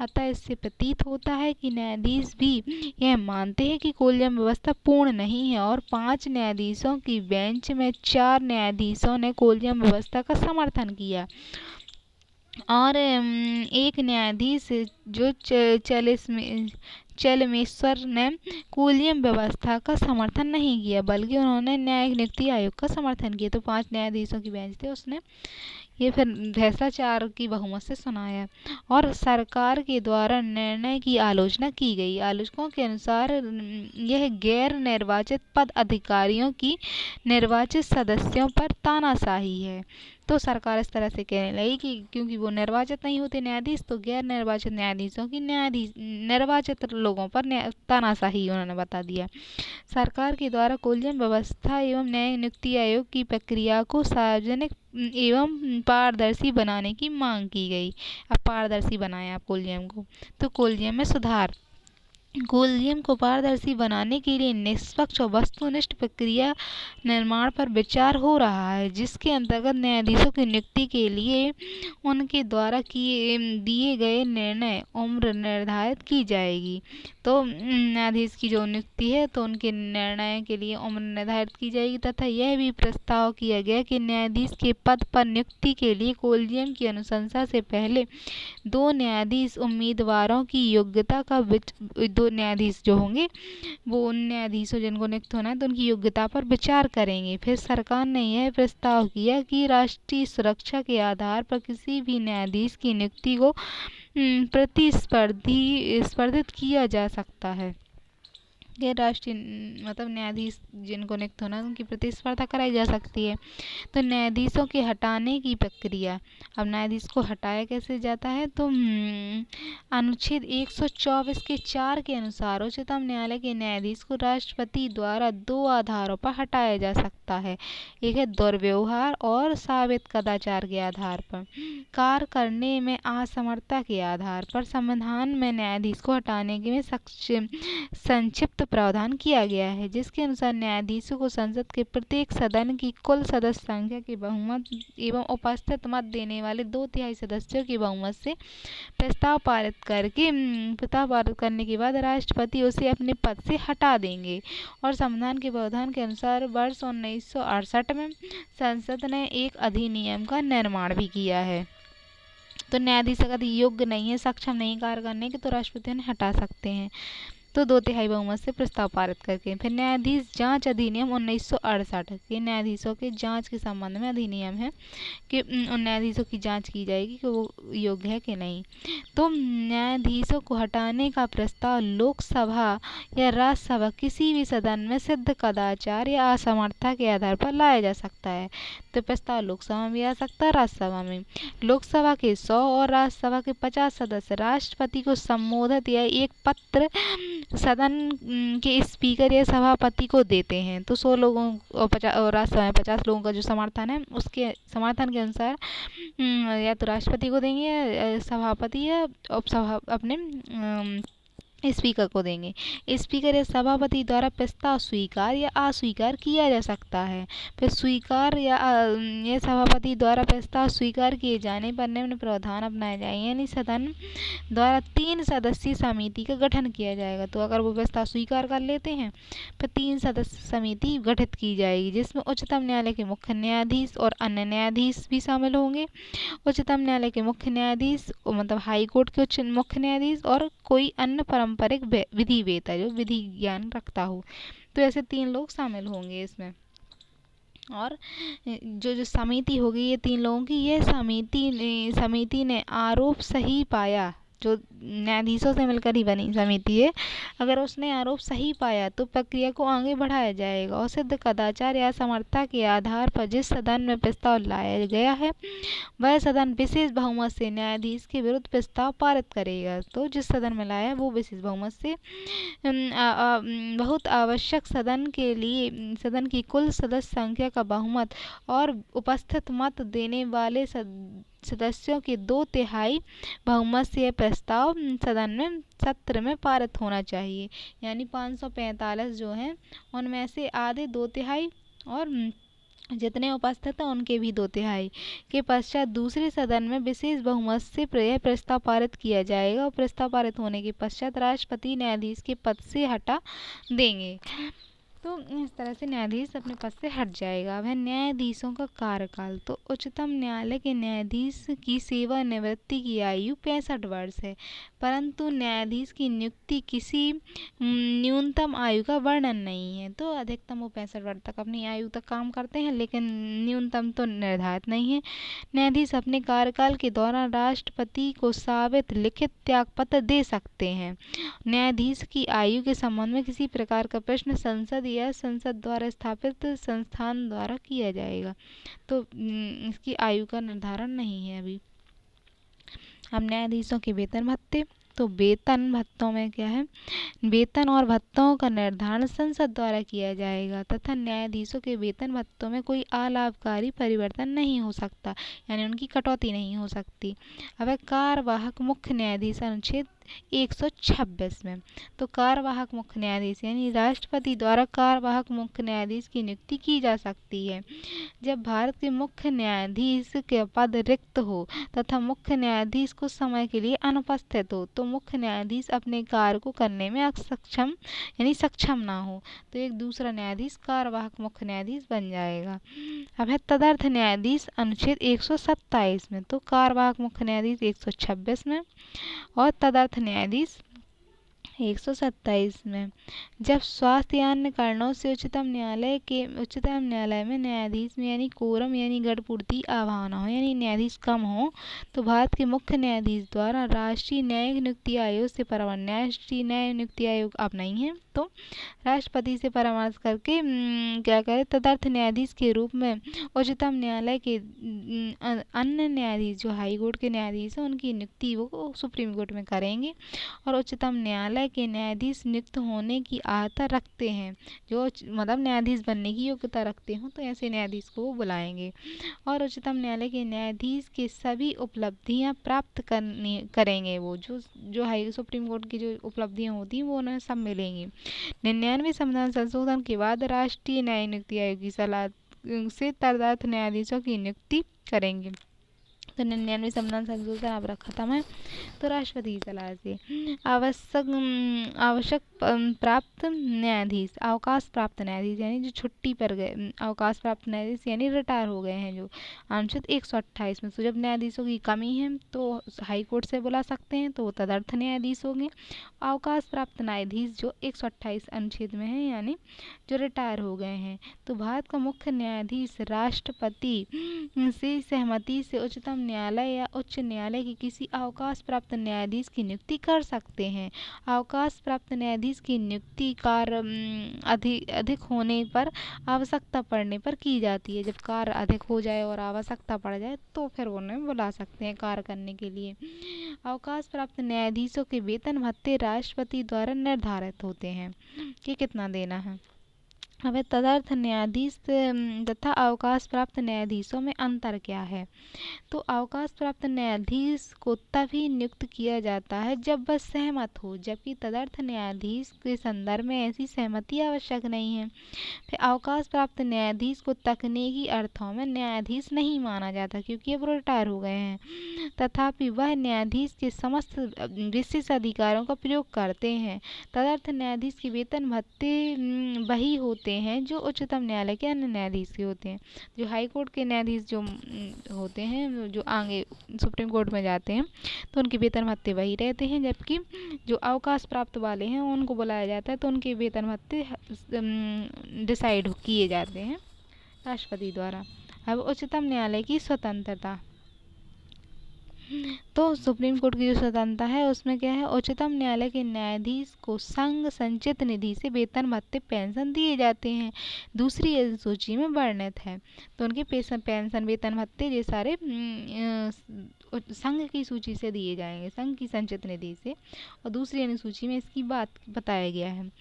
अतः इससे प्रतीत होता है कि न्यायाधीश भी यह मानते हैं कि कोलिजियम व्यवस्था पूर्ण नहीं है और 5 न्यायाधीशों की बेंच में 4 न्यायाधीशों ने कोलिजियम व्यवस्था का समर्थन किया और एक न्यायाधीश जो चलमेश्वर ने कोलिजियम व्यवस्था का समर्थन नहीं किया, बल्कि उन्होंने न्यायिक नियुक्ति आयोग का समर्थन किया। तो 5 न्यायाधीशों की बेंच थे, उसने ये फिर फैसला 4 की बहुमत से सुनाया और सरकार के द्वारा निर्णय की आलोचना की गई। आलोचकों के अनुसार यह गैर निर्वाचित पद अधिकारियों की निर्वाचित सदस्यों पर तानाशाही है। तो सरकार इस तरह से कहने लगी कि क्योंकि वो निर्वाचित नहीं होते न्यायाधीश, तो गैर निर्वाचित न्यायाधीशों की निर्वाचित लोगों पर तानाशाही उन्होंने बता दिया। सरकार के द्वारा कोलिजियम व्यवस्था एवं न्यायिक नियुक्ति आयोग की प्रक्रिया को सार्वजनिक एवं पारदर्शी बनाने की मांग की गई। अब पारदर्शी बनाया कोलिजियम को। तो कोलिजियम में सुधार। कोलिजियम को पारदर्शी बनाने के लिए निष्पक्ष और वस्तुनिष्ठ प्रक्रिया निर्माण पर विचार हो रहा है, जिसके अंतर्गत न्यायाधीशों की नियुक्ति के लिए उनके द्वारा दिए गए निर्णय उम्र निर्धारित की जाएगी। तो न्यायाधीश की जो नियुक्ति है तो उनके निर्णय के लिए उम्र निर्धारित की जाएगी तथा यह भी प्रस्ताव किया गया कि न्यायाधीश के पद पर नियुक्ति के लिए कोलिजियम की अनुशंसा से पहले 2 न्यायाधीश उम्मीदवारों की योग्यता का 2 न्यायाधीश जो होंगे वो उन न्यायाधीशों जिनको नियुक्त होना है तो उनकी योग्यता पर विचार करेंगे। फिर सरकार ने यह प्रस्ताव किया कि राष्ट्रीय सुरक्षा के आधार पर किसी भी न्यायाधीश की नियुक्ति को स्पर्धित किया जा सकता है। गैर राष्ट्रीय मतलब न्यायाधीश जिनको नियुक्त होना है उनकी प्रतिस्पर्धा कराई जा सकती है। तो न्यायाधीशों के हटाने की प्रक्रिया। अब न्यायाधीश को हटाया कैसे जाता है, तो अनुच्छेद 124 के 4 के अनुसार उच्चतम न्यायालय के न्यायाधीश को राष्ट्रपति द्वारा 2 आधारों पर हटाया जा सकता है। एक है दुर्व्यवहार और साबित कदाचार के आधार पर। कार्य करने में असमर्थता के आधार पर संविधान में न्यायाधीश को हटाने के में संक्षिप्त प्रावधान किया गया है, जिसके अनुसार न्यायाधीशों को संसद के प्रत्येक सदन की कुल सदस्य संख्या के बहुमत एवं उपस्थित मत देने वाले 2/3 सदस्यों की बहुमत से प्रस्ताव पारित करने के बाद राष्ट्रपति उसे अपने पद से हटा देंगे। और संविधान के प्रावधान के अनुसार वर्ष 1968 में संसद ने एक अधिनियम का निर्माण भी किया है। तो न्यायाधीश अगर योग्य नहीं है, सक्षम नहीं कार्य करने के, तो राष्ट्रपति उन्हें हटा सकते हैं। तो 2/3 बहुमत से प्रस्ताव पारित करके। फिर न्यायाधीश जांच अधिनियम 1968, ये न्यायाधीशों के जांच के संबंध में अधिनियम है कि उन न्यायाधीशों की जांच की जाएगी कि वो योग्य है कि नहीं। तो न्यायाधीशों को हटाने का प्रस्ताव लोकसभा या राज्यसभा किसी भी सदन में सिद्ध कदाचार या असमर्थता के आधार पर लाया जा सकता है। तो प्रस्ताव लोकसभा में भी आ सकता है, राज्यसभा में। लोकसभा के 100 और राज्यसभा के 50 सदस्य राष्ट्रपति को संबोधित या एक पत्र सदन के स्पीकर या सभापति को देते हैं। तो 100 लोगों और राज्यसभा में 50 लोगों का जो समर्थन है, उसके समर्थन के अनुसार या तो राष्ट्रपति को देंगे या सभापति या उपसभा अपने स्पीकर को देंगे। स्पीकर या सभापति द्वारा प्रस्ताव स्वीकार या अस्वीकार किया जा सकता है। फिर स्वीकार या सभापति द्वारा प्रस्ताव स्वीकार किए जाने पर निम्न प्रावधान अपनाए जाएंगे, यानी सदन द्वारा 3 सदस्यीय समिति का गठन किया जाएगा। तो अगर वो प्रस्ताव स्वीकार कर लेते हैं फिर 3 सदस्य समिति गठित की जाएगी, जिसमें उच्चतम न्यायालय के मुख्य न्यायाधीश और अन्य न्यायाधीश भी शामिल होंगे। उच्चतम न्यायालय के मुख्य न्यायाधीश मतलब हाई कोर्ट के उच्च मुख्य न्यायाधीश और कोई अन्य पारंपरिक विधि वेत्ता जो विधि ज्ञान रखता हो। तो ऐसे 3 लोग शामिल होंगे इसमें। और जो समिति होगी ये 3 लोगों की, ये समिति ने आरोप सही पाया, जो न्यायाधीशों से मिलकर ही बनी समिति है, अगर उसने आरोप सही पाया तो प्रक्रिया को आगे बढ़ाया जाएगा और सिद्ध कदाचार या असमर्थता के आधार पर जिस सदन में प्रस्ताव लाया गया है वह सदन विशेष बहुमत से न्यायाधीश के विरुद्ध प्रस्ताव पारित करेगा। तो जिस सदन में लाया है वो विशेष बहुमत से बहुत आवश्यक सदन के लिए सदन की कुल सदस्य संख्या का बहुमत और उपस्थित मत देने वाले सदस्यों के 2/3 बहुमत से यह प्रस्ताव सदन में सत्र में पारित होना चाहिए। यानी 545 जो हैं उनमें से आधे 2/3 और जितने उपस्थित हैं उनके भी 2/3 के पश्चात दूसरे सदन में विशेष बहुमत से यह प्रस्ताव पारित किया जाएगा और प्रस्ताव पारित होने के पश्चात राष्ट्रपति न्यायाधीश के पद से हटा देंगे। तो इस तरह से न्यायाधीश अपने पद से हट जाएगा। वह न्यायाधीशों का कार्यकाल, तो उच्चतम न्यायालय के न्यायाधीश की सेवानिवृत्ति की आयु 65 वर्ष है, परंतु न्यायाधीश की नियुक्ति किसी न्यूनतम आयु का वर्णन नहीं है। तो अधिकतम वो 65 वर्ष तक अपनी आयु तक काम करते हैं, लेकिन न्यूनतम तो निर्धारित नहीं है। न्यायाधीश अपने कार्यकाल के दौरान राष्ट्रपति को साबित लिखित त्यागपत्र दे सकते हैं। न्यायाधीश की आयु के संबंध में किसी प्रकार का प्रश्न संसद या संसद द्वारा स्थापित संस्थान द्वारा किया जाएगा। तो इसकी आयु का निर्धारण नहीं है अभी। अब न्यायाधीशों के वेतन भत्ते, तो वेतन भत्तों में क्या है, वेतन और भत्तों का निर्धारण संसद द्वारा किया जाएगा तथा न्यायाधीशों के वेतन भत्तों में कोई अलाभकारी परिवर्तन नहीं हो सकता, यानी उनकी कटौती नहीं हो सकती। अब कार्यवाहक मुख्य न्यायाधीश अनुच्छेद 126 में, तो कार्यवाहक मुख्य न्यायाधीश यानी राष्ट्रपति द्वारा कार्यवाहक मुख्य न्यायाधीश की नियुक्ति की जा सकती है जब भारत के मुख्य न्यायाधीश के पद रिक्त हो तथा मुख्य न्यायाधीश कुछ समय के लिए अनुपस्थित हो, तो मुख्य न्यायाधीश अपने कार्य को करने में अक्षम यानी सक्षम ना हो, तो एक दूसरा न्यायाधीश कार्यवाहक मुख्य न्यायाधीश बन जाएगा। अब है तदर्थ न्यायाधीश अनुच्छेद 127 में, तो कार्यवाहक मुख्य न्यायाधीश 126 में और तदर्थ न्यायाधीश 127 में। जब स्वास्थ्य या अन्य कारणों से उच्चतम न्यायालय में न्यायाधीश में यानी कोरम यानी गढ़पूर्ति अभाव न हो, यानी न्यायाधीश कम हो, तो भारत के मुख्य न्यायाधीश द्वारा राष्ट्रीय न्यायिक नियुक्ति आयोग से परामर्श, राष्ट्रीय न्यायिक नियुक्ति आयोग अब नहीं है, तो राष्ट्रपति से परामर्श करके क्या करे, तदर्थ न्यायाधीश के रूप में उच्चतम न्यायालय के अन्य न्यायाधीश जो हाई कोर्ट के न्यायाधीश हैं उनकी नियुक्ति वो सुप्रीम कोर्ट में करेंगे और उच्चतम न्यायालय के न्यायाधीश नियुक्त होने की अर्हता रखते हैं, जो मतलब न्यायाधीश बनने की योग्यता रखते हो, तो ऐसे न्यायाधीश को वो बुलाएंगे और उच्चतम न्यायालय के न्यायाधीश के सभी उपलब्धियां प्राप्त करेंगे। वो जो हाई सुप्रीम कोर्ट की जो उपलब्धियां होती हैं वो उन्हें सब मिलेंगी। 99वें संविधान संशोधन के बाद राष्ट्रीय न्यायिक नियुक्ति आयोग की सलाह से तदर्थ न्यायाधीशों की नियुक्ति करेंगे। तो 99 संविधान संशोधन अब खत्म है। तो राष्ट्रपति की सलाह से आवश्यक प्राप्त न्यायाधीश, अवकाश प्राप्त न्यायाधीश यानी जो छुट्टी पर गए, अवकाश प्राप्त न्यायाधीश यानी रिटायर हो गए हैं जो, अनुच्छेद 128 में। तो जब न्यायाधीशों की कमी है तो हाई कोर्ट से बुला सकते हैं, तो वो तदर्थ न्यायाधीश होंगे। अवकाश प्राप्त न्यायाधीश जो 128 अनुच्छेद में है यानी जो रिटायर हो गए हैं। तो भारत का मुख्य न्यायाधीश राष्ट्रपति से सहमति से उच्चतम न्यायालय या उच्च न्यायालय की किसी अवकाश प्राप्त न्यायाधीश की नियुक्ति कर सकते हैं। अवकाश प्राप्त न्यायाधीश की नियुक्ति कार्य अधिक होने पर, आवश्यकता पड़ने पर की जाती है। जब कार्य अधिक हो जाए और आवश्यकता पड़ जाए तो फिर उन्हें बुला सकते हैं कार्य करने के लिए। अवकाश प्राप्त न्यायाधीशों के वेतन भत्ते राष्ट्रपति द्वारा निर्धारित होते हैं कि कितना देना है। अब तदर्थ न्यायाधीश तथा अवकाश प्राप्त न्यायाधीशों में अंतर क्या है? तो अवकाश प्राप्त न्यायाधीश को तभी नियुक्त किया जाता है जब वह सहमत हो, जबकि तदर्थ न्यायाधीश के संदर्भ में ऐसी सहमति आवश्यक नहीं है। फिर अवकाश प्राप्त न्यायाधीश को तकनीकी अर्थों में न्यायाधीश नहीं माना जाता क्योंकि अब रिटायर हो गए हैं, तथापि वह न्यायाधीश के समस्त विशेष अधिकारों का प्रयोग करते हैं। तदर्थ न्यायाधीश के वेतन भत्ते वही होते हैं जो उच्चतम न्यायालय के अन्य न्यायाधीश के होते हैं। जो हाई कोर्ट के न्यायाधीश जो होते हैं, जो आगे सुप्रीम कोर्ट में जाते हैं, तो उनके वेतन भत्ते वही रहते हैं, जबकि जो अवकाश प्राप्त वाले हैं उनको बुलाया जाता है तो उनके वेतन भत्ते डिसाइड किए जाते हैं राष्ट्रपति द्वारा। अब उच्चतम न्यायालय की स्वतंत्रता, तो सुप्रीम कोर्ट की जो स्वतंत्रता है उसमें क्या है, उच्चतम न्यायालय के न्यायाधीश को संघ संचित निधि से वेतन भत्ते पेंशन दिए जाते हैं, दूसरी सूची में वर्णित है। तो उनके पेंशन वेतन भत्ते ये सारे संघ की सूची से दिए जाएंगे, संघ की संचित निधि से, और दूसरी अनुसूची में इसकी बात बताया गया है।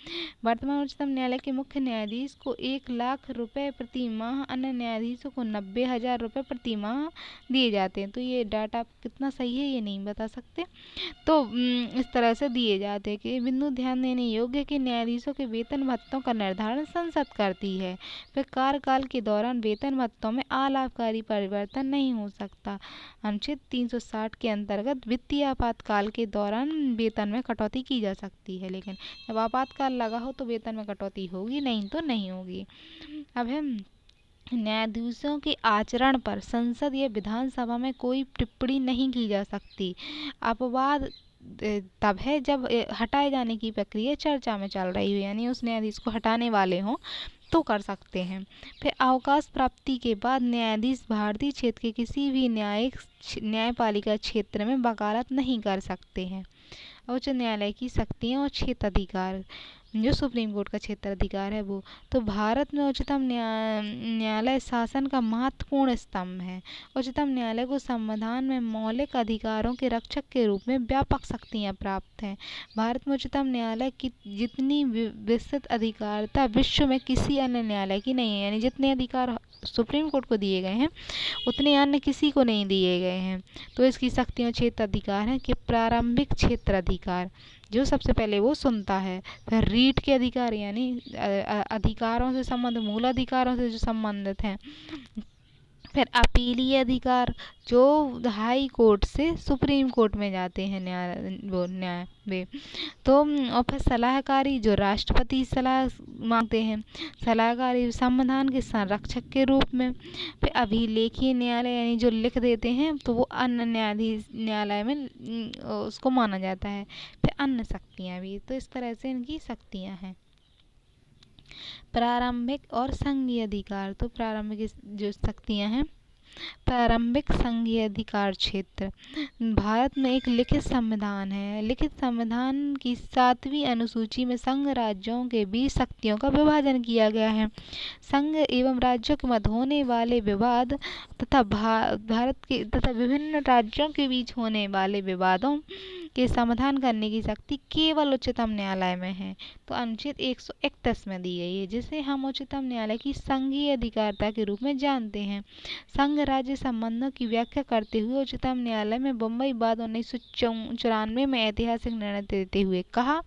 वर्तमान उच्चतम न्यायालय के मुख्य न्यायाधीश को 1 लाख रुपए प्रति माह, अन्य न्यायाधीशों को 90,000 रुपये प्रति माह दिए जाते हैं। तो ये डाटा कितना सही है ये नहीं बता सकते, तो इस तरह से दिए जाते हैं। कि बिंदु ध्यान देने योग्य कि न्यायाधीशों के वेतन भत्तों का निर्धारण संसद करती है। फिर कार्यकाल के दौरान वेतन भत्तों में अलाभकारी परिवर्तन नहीं हो सकता। अनुच्छेद 360 के अंतर्गत वित्तीय आपातकाल के दौरान वेतन में कटौती की जा सकती है, लेकिन जब आपातकाल लगा हो तो वेतन में कटौती होगी, नहीं तो नहीं होगी। अब हम न्यायाधीशों के आचरण पर संसद या विधानसभा में कोई टिप्पणी नहीं की जा सकती। अपवाद तब है जब हटाए जाने की प्रक्रिया चर्चा में चल रही हो, यानी उस न्यायाधीश को हटाने वाले हों तो कर सकते हैं। फिर अवकाश प्राप्ति के बाद न्यायाधीश भारतीय क्षेत्र के किसी भी न्यायपालिका क्षेत्र में वकालत नहीं कर सकते हैं। उच्च न्यायालय की शक्तियाँ और क्षेत्र अधिकार, जो सुप्रीम कोर्ट का क्षेत्र अधिकार है वो, तो भारत में उच्चतम न्यायालय शासन का महत्वपूर्ण स्तंभ है। उच्चतम न्यायालय को संविधान में मौलिक अधिकारों के रक्षक के रूप में व्यापक शक्तियाँ प्राप्त हैं। भारत में उच्चतम न्यायालय की जितनी विस्तृत अधिकारता विश्व में किसी अन्य न्यायालय की नहीं है, यानी जितने अधिकार सुप्रीम कोर्ट को दिए गए हैं उतने अन्य किसी को नहीं दिए गए हैं। तो इसकी शक्तियाँ क्षेत्र अधिकार हैं कि प्रारंभिक क्षेत्र अधिकार जो सबसे पहले वो सुनता है, फिर रीट के अधिकार यानी अधिकारों से संबंध, मूल अधिकारों से जो संबंधित हैं, फिर अपीलीय अधिकार जो हाई कोर्ट से सुप्रीम कोर्ट में जाते हैं न्याय में, तो और फिर सलाहकारी जो राष्ट्रपति सलाह मांगते हैं, सलाहकारी संविधान के संरक्षक के रूप में, फिर अभिलेखीय न्यायालय यानी जो लिख देते हैं तो वो अन्य न्यायालय में उसको माना जाता है। फिर अन्य शक्तियाँ भी, तो इस तरह से इनकी शक्तियाँ हैं। प्रारंभिक और संघीय अधिकार, तो प्रारंभिक जो शक्तियाँ हैं, प्रारंभिक संघीय अधिकार क्षेत्र, भारत में एक लिखित संविधान है। लिखित संविधान की 7वीं अनुसूची में संघ राज्यों के बीच शक्तियों का विभाजन किया गया है। संघ एवं राज्यों के मध्य होने वाले विवाद तथा भारत के तथा विभिन्न राज्यों के बीच होने वाले विवादों के समाधान करने की शक्ति केवल उच्चतम न्यायालय में है। तो अनुच्छेद 131 में दी गई है, जिसे हम उच्चतम न्यायालय की संघीय अधिकारिता के रूप में जानते हैं। संघ राज्य संबंधों की व्याख्या करते हुए उच्चतम न्यायालय में बम्बई बाद 1994 में ऐतिहासिक निर्णय देते हुए कहा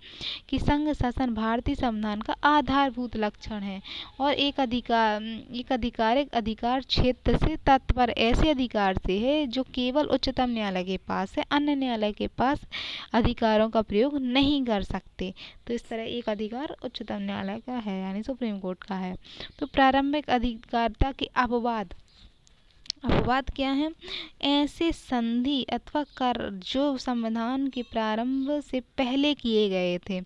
कि संघ शासन भारतीय संविधान का आधारभूत लक्षण है और एक आधिकारिक अधिकार क्षेत्र से तात्पर्य ऐसे अधिकार से है जो केवल उच्चतम न्यायालय के पास है, अन्य न्यायालय के पास अधिकारों का प्रयोग नहीं कर सकते। तो इस तरह एक अधिकार उच्चतम न्यायालय का है, यानी सुप्रीम कोर्ट का है। तो प्रारंभिक अधिकारिता के अपवाद क्या है? ऐसे संधि अथवा कर जो संविधान के प्रारंभ से पहले किए गए थे,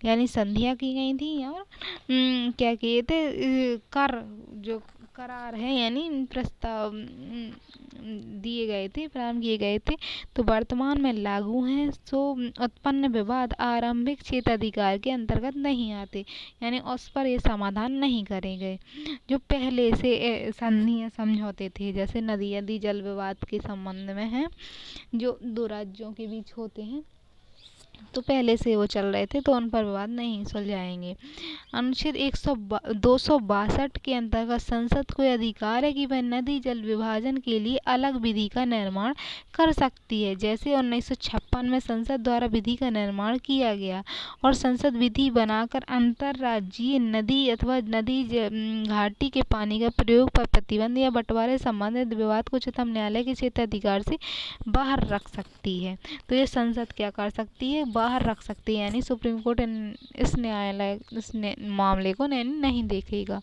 यानी संधियाँ की गई थी और क्या किए थे, कर जो करार है यानी प्रस्ताव दिए गए थे, प्रारंभ किए गए थे, तो वर्तमान में लागू हैं। सो उत्पन्न विवाद आरंभिक क्षेत्राधिकार के अंतर्गत नहीं आते, यानी उस पर ये समाधान नहीं करे गए। जो पहले से संधि या समझौते थे, जैसे नदी जल विवाद के संबंध में है, जो दो राज्यों के बीच होते हैं, तो पहले से वो चल रहे थे, तो उन पर विवाद नहीं सुलझाएंगे। अनुच्छेद 262 के अंतर्गत संसद को अधिकार है कि वह नदी जल विभाजन के लिए अलग विधि का निर्माण कर सकती है। जैसे 1956 में संसद द्वारा विधि का निर्माण किया गया और संसद विधि बनाकर अंतर्राज्यीय नदी अथवा नदी घाटी के पानी का प्रयोग पर प्रतिबंध या बंटवारे संबंधित विवाद को उच्चतम न्यायालय के क्षेत्राधिकार से बाहर रख सकती है। तो ये संसद क्या कर सकती है? बाहर रख सकती है, यानी सुप्रीम कोर्ट इस मामले को नहीं देखेगा।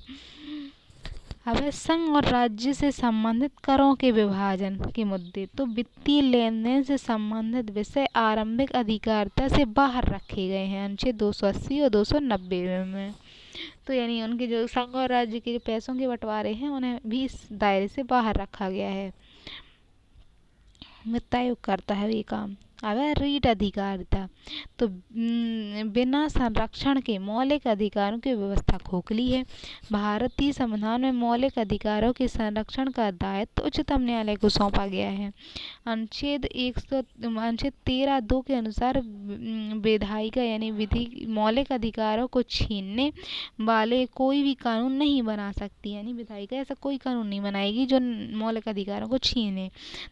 अब है संघ और राज्य से संबंधित करों के विभाजन के मुद्दे। तो वित्तीय लेन देन से संबंधित विषय आरंभिक अधिकारिता से बाहर रखे गए हैं अनुच्छेद 280 और 290 में। तो यानी उनके जो संघ और राज्य के पैसों के बंटवारे हैं, उन्हें भी इस दायरे से बाहर रखा गया है। वित्त आयोग करता है ये काम। अब है रीट अधिकारिता। तो बिना संरक्षण के मौलिक अधिकारों की व्यवस्था खोखली है। भारतीय संविधान में मौलिक अधिकारों के संरक्षण का दायित्व उच्चतम न्यायालय को सौंपा गया है। अनुच्छेद 13(2) के अनुसार विधायिका यानी विधि मौलिक अधिकारों को छीनने वाले कोई भी कानून नहीं बना सकती, यानी विधायिका ऐसा कोई कानून नहीं बनाएगी जो मौलिक अधिकारों को छीने,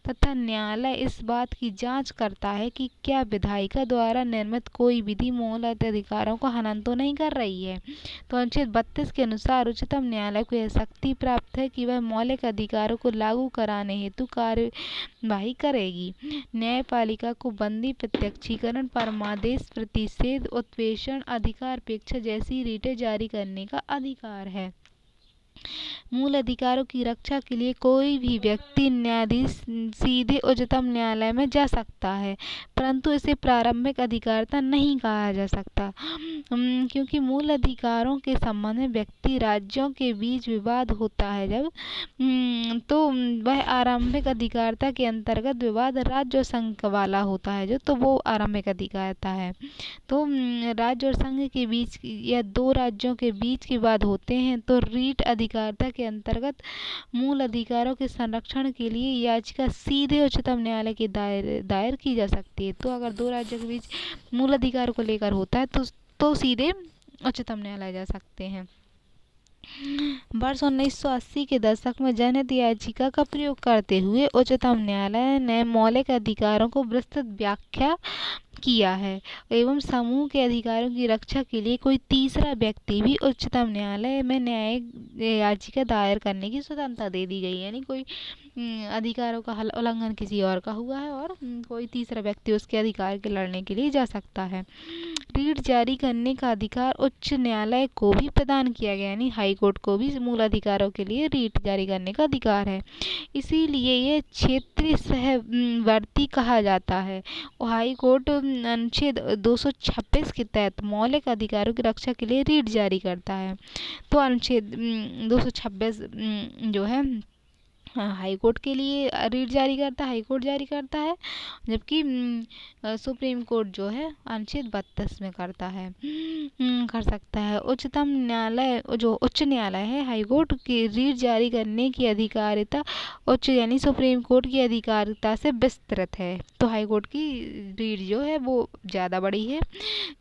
तथा न्यायालय इस बात की जांच करता है कि क्या विधायिका द्वारा निर्मित कोई विधि मौलिक अधिकारों को हनन तो नहीं कर रही है। तो अनुच्छेद 32 के अनुसार उच्चतम न्यायालय को यह शक्ति प्राप्त है कि वह मौलिक अधिकारों को लागू कराने हेतु कार्यवाही करेगी। न्यायपालिका को बंदी, प्रत्यक्षीकरण, परमादेश, प्रतिषेध, उत्प्रेषण, अधिकारपेक्षा जैसी रीटें जारी करने का अधिकार है। मूल अधिकारों की रक्षा के लिए कोई भी व्यक्ति न्यायाधीश सीधे उच्चतम न्यायालय में जा सकता है, परंतु इसे प्रारंभिक अधिकारिता नहीं कहा जा सकता, क्योंकि मूल अधिकारों के संबंध में व्यक्ति राज्यों के बीच विवाद होता है जब तो वह आरंभिक अधिकारिता के अंतर्गत विवाद राज्य और संघ वाला होता है जो, तो वो आरंभिक अधिकारिता है। तो राज्य और संघ के बीच या दो राज्यों के बीच विवाद होते हैं तो रीट अधिकारिता के अंतर्गत मूल अधिकारों के संरक्षण के लिए याचिका सीधे उच्चतम न्यायालय के दायर की जा सकती है। तो अगर दो राज्यों के बीच मूल अधिकार को लेकर होता है तो सीधे उच्चतम न्यायालय जा सकते हैं। वर्ष 1980 के दशक में जनहित याचिका का प्रयोग करते हुए उच्चतम न्यायालय ने मौलिक अधिकारों को विस्तृत व्याख्या किया है एवं समूह के अधिकारों की रक्षा के लिए कोई तीसरा व्यक्ति भी उच्चतम न्यायालय में न्यायिक याचिका दायर करने की स्वतंत्रता दे दी गई, यानी कोई अधिकारों का उल्लंघन किसी और का हुआ है और कोई तीसरा व्यक्ति उसके अधिकार के लड़ने के लिए जा सकता है। रीट जारी करने का अधिकार उच्च न्यायालय को भी प्रदान किया गया, यानी हाई कोर्ट को भी मूल अधिकारों के लिए रीट जारी करने का अधिकार है, इसीलिए ये क्षेत्रीय सहवर्ती कहा जाता है। हाई कोर्ट अनुच्छेद 226 के तहत मौलिक अधिकारों की रक्षा के लिए रीट जारी करता है। तो अनुच्छेद 226 जो है हाई कोर्ट के लिए रीट जारी करता है, हाई कोर्ट जारी करता है, जबकि सुप्रीम कोर्ट जो है अनुच्छेद 32 में करता है, कर सकता है। उच्चतम न्यायालय जो उच्च न्यायालय है, हाई कोर्ट की रीट जारी करने की अधिकारिता उच्च यानी सुप्रीम कोर्ट की अधिकारिता से विस्तृत है। तो हाई कोर्ट की रीट जो है वो ज़्यादा बड़ी है।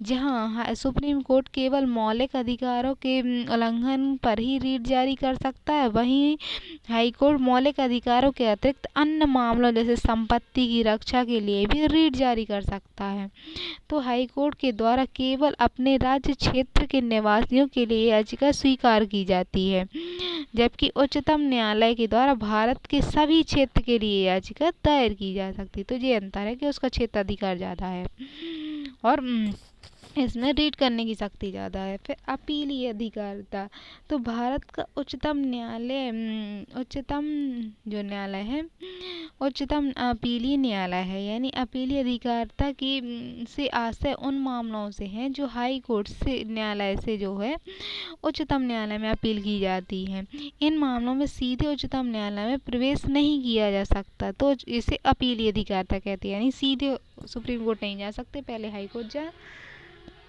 जहाँ सुप्रीम कोर्ट केवल मौलिक अधिकारों के उल्लंघन पर ही रीट जारी कर सकता है, वहीं हाई कोर्ट मौलिक अधिकारों के अतिरिक्त अन्य मामलों जैसे संपत्ति की रक्षा के लिए भी रीट जारी कर सकता है। तो हाई कोर्ट के द्वारा केवल अपने राज्य क्षेत्र के निवासियों के लिए याचिका स्वीकार की जाती है, जबकि उच्चतम न्यायालय के द्वारा भारत के सभी क्षेत्र के लिए याचिका दायर की जा सकती है। तो ये अंतर है कि उसका क्षेत्राधिकार ज़्यादा है और इसमें रीड करने की शक्ति ज़्यादा है। फिर अपीलीय अधिकारिता, तो भारत का उच्चतम न्यायालय उच्चतम जो न्यायालय है उच्चतम अपीलीय न्यायालय है, यानी अपीलीय अधिकारिता की से आशय उन मामलों से हैं जो हाई कोर्ट से न्यायालय से जो है उच्चतम न्यायालय में अपील की जाती है। इन मामलों में सीधे उच्चतम न्यायालय में प्रवेश नहीं किया जा सकता, तो इसे अपीलीय अधिकारिता कहते हैं, यानी सीधे सुप्रीम कोर्ट नहीं जा सकते, पहले हाई कोर्ट जाए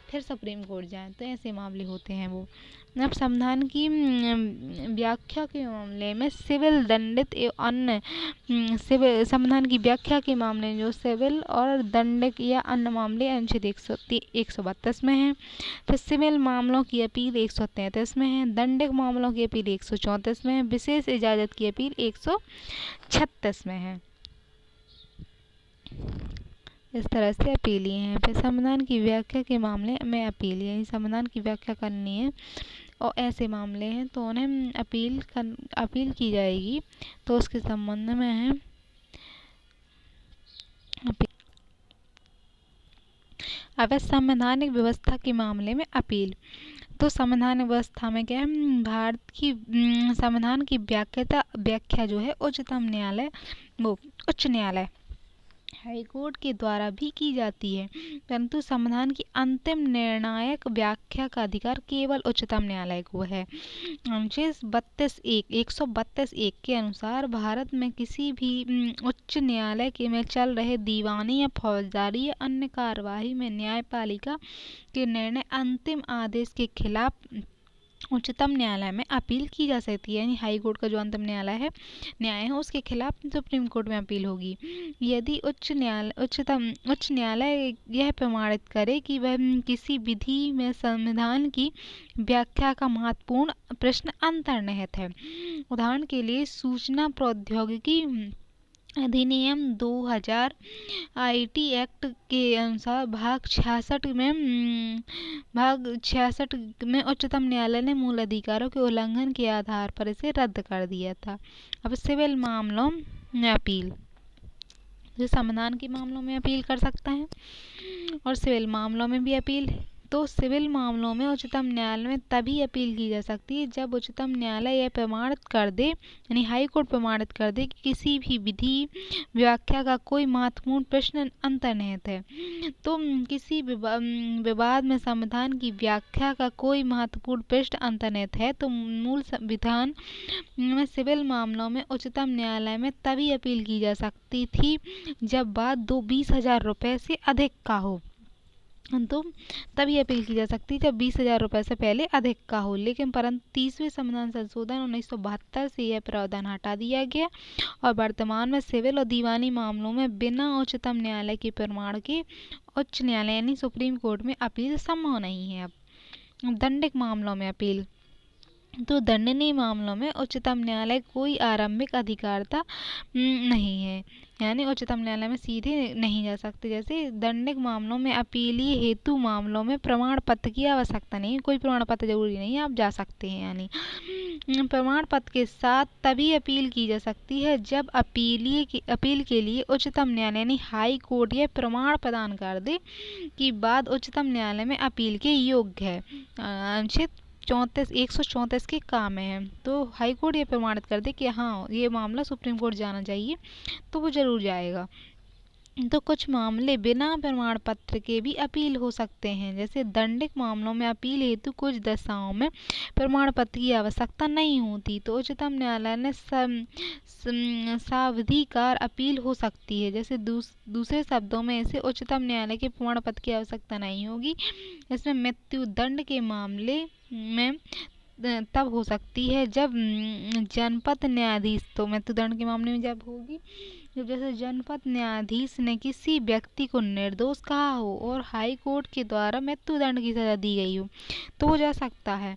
फिर सुप्रीम कोर्ट जाए, तो ऐसे मामले होते हैं वो। अब संविधान की व्याख्या के मामले में सिविल दंडित एवं अन्य सिविल संविधान की व्याख्या के मामले जो सिविल और दंडिक या अन्य मामले अनुच्छेद 132 में हैं। फिर सिविल मामलों की अपील 133 में है, दंडिक मामलों की अपील 134 में है, विशेष इजाज़त की अपील 136 में है। इस तरह से अपील हैं। फिर संविधान की व्याख्या के मामले में अपील, यानी संविधान की व्याख्या करनी है और ऐसे मामले हैं तो उन्हें अपील की जाएगी, तो उसके संबंध में है अपील। अब संवैधानिक व्यवस्था के मामले में अपील, तो संविधान व्यवस्था में क्या है, भारत की संविधान की व्याख्या जो है उच्चतम न्यायालय वो उच्च न्यायालय हाई कोर्ट के द्वारा भी की जाती है, परंतु संविधान की अंतिम निर्णायक व्याख्या का अधिकार केवल उच्चतम न्यायालय को है। अनुच्छेद 132(1) के अनुसार भारत में किसी भी उच्च न्यायालय के में चल रहे दीवानी या फौजदारी या अन्य कार्यवाही में न्यायपालिका के निर्णय अंतिम आदेश के खिलाफ उच्चतम न्यायालय में अपील की जा सकती है, यानी हाई कोर्ट का जो अंतिम न्याय है उसके खिलाफ सुप्रीम कोर्ट में अपील होगी। यदि उच्च न्यायालय यह प्रमाणित करे कि वह किसी विधि में संविधान की व्याख्या का महत्वपूर्ण प्रश्न अंतर्निहित है। उदाहरण के लिए सूचना प्रौद्योगिकी अधिनियम 2000 IT एक्ट के अनुसार भाग 66 में उच्चतम न्यायालय ने मूल अधिकारों के उल्लंघन के आधार पर इसे रद्द कर दिया था। अब सिविल मामलों में अपील, जो संविधान के मामलों में अपील कर सकता है और सिविल मामलों में भी अपील। तो सिविल मामलों में उच्चतम न्यायालय में तभी अपील की जा सकती है जब उच्चतम न्यायालय यह प्रमाणित कर दे, यानी हाई कोर्ट प्रमाणित कर दे कि किसी भी विधि व्याख्या का कोई महत्वपूर्ण प्रश्न अंतर्निहित है। तो किसी विवाद में संविधान की व्याख्या का कोई महत्वपूर्ण प्रश्न अंतर्निहित है तो मूल संविधान में सिविल मामलों में उच्चतम न्यायालय में तभी अपील की जा सकती थी जब बात 20,000 रुपये से अधिक का हो, तो तभी अपील की जा सकती है जब 20,000 रुपये से पहले अधिक का हो। लेकिन परंतु 30वें संविधान संशोधन 1972 से यह प्रावधान हटा दिया गया और वर्तमान में सिविल और दीवानी मामलों में बिना उच्चतम न्यायालय के प्रमाण के उच्च न्यायालय यानी सुप्रीम कोर्ट में अपील संभव नहीं है। अब दंडिक मामलों में अपील, तो दंडनीय मामलों में उच्चतम न्यायालय कोई आरंभिक अधिकारिता नहीं है, यानी उच्चतम न्यायालय में सीधे नहीं जा सकते। जैसे दंडिक मामलों में अपीलीय हेतु मामलों में प्रमाण पत्र की आवश्यकता नहीं है, कोई प्रमाण पत्र जरूरी नहीं है, आप जा सकते हैं। यानी प्रमाण पत्र के साथ तभी अपील की जा सकती है जब अपील के लिए उच्चतम न्यायालय यानी हाई कोर्ट यह प्रमाण प्रदान कर दे कि बात उच्चतम न्यायालय में अपील के योग्य है। अनुच्छेद 134 के काम है, तो हाई कोर्ट ये प्रमाणित कर दे कि हाँ ये मामला सुप्रीम कोर्ट जाना चाहिए, तो वो जरूर जाएगा। तो कुछ मामले बिना प्रमाण पत्र के भी अपील हो सकते हैं। जैसे दंडिक मामलों में अपील हेतु कुछ दशाओं में प्रमाण पत्र की आवश्यकता नहीं होती। तो उच्चतम न्यायालय ने सावधिकार अपील हो सकती है। जैसे दूसरे शब्दों में इसे उच्चतम न्यायालय के प्रमाण पत्र की आवश्यकता नहीं होगी। इसमें मृत्यु दंड के मामले में तब हो सकती है जब जनपद न्यायाधीश, तो मृत्युदंड के मामले में जब होगी जब जैसे जनपद न्यायाधीश ने किसी व्यक्ति को निर्दोष कहा हो और हाई कोर्ट के द्वारा मृत्युदंड की सजा दी गई हो तो हो जा सकता है।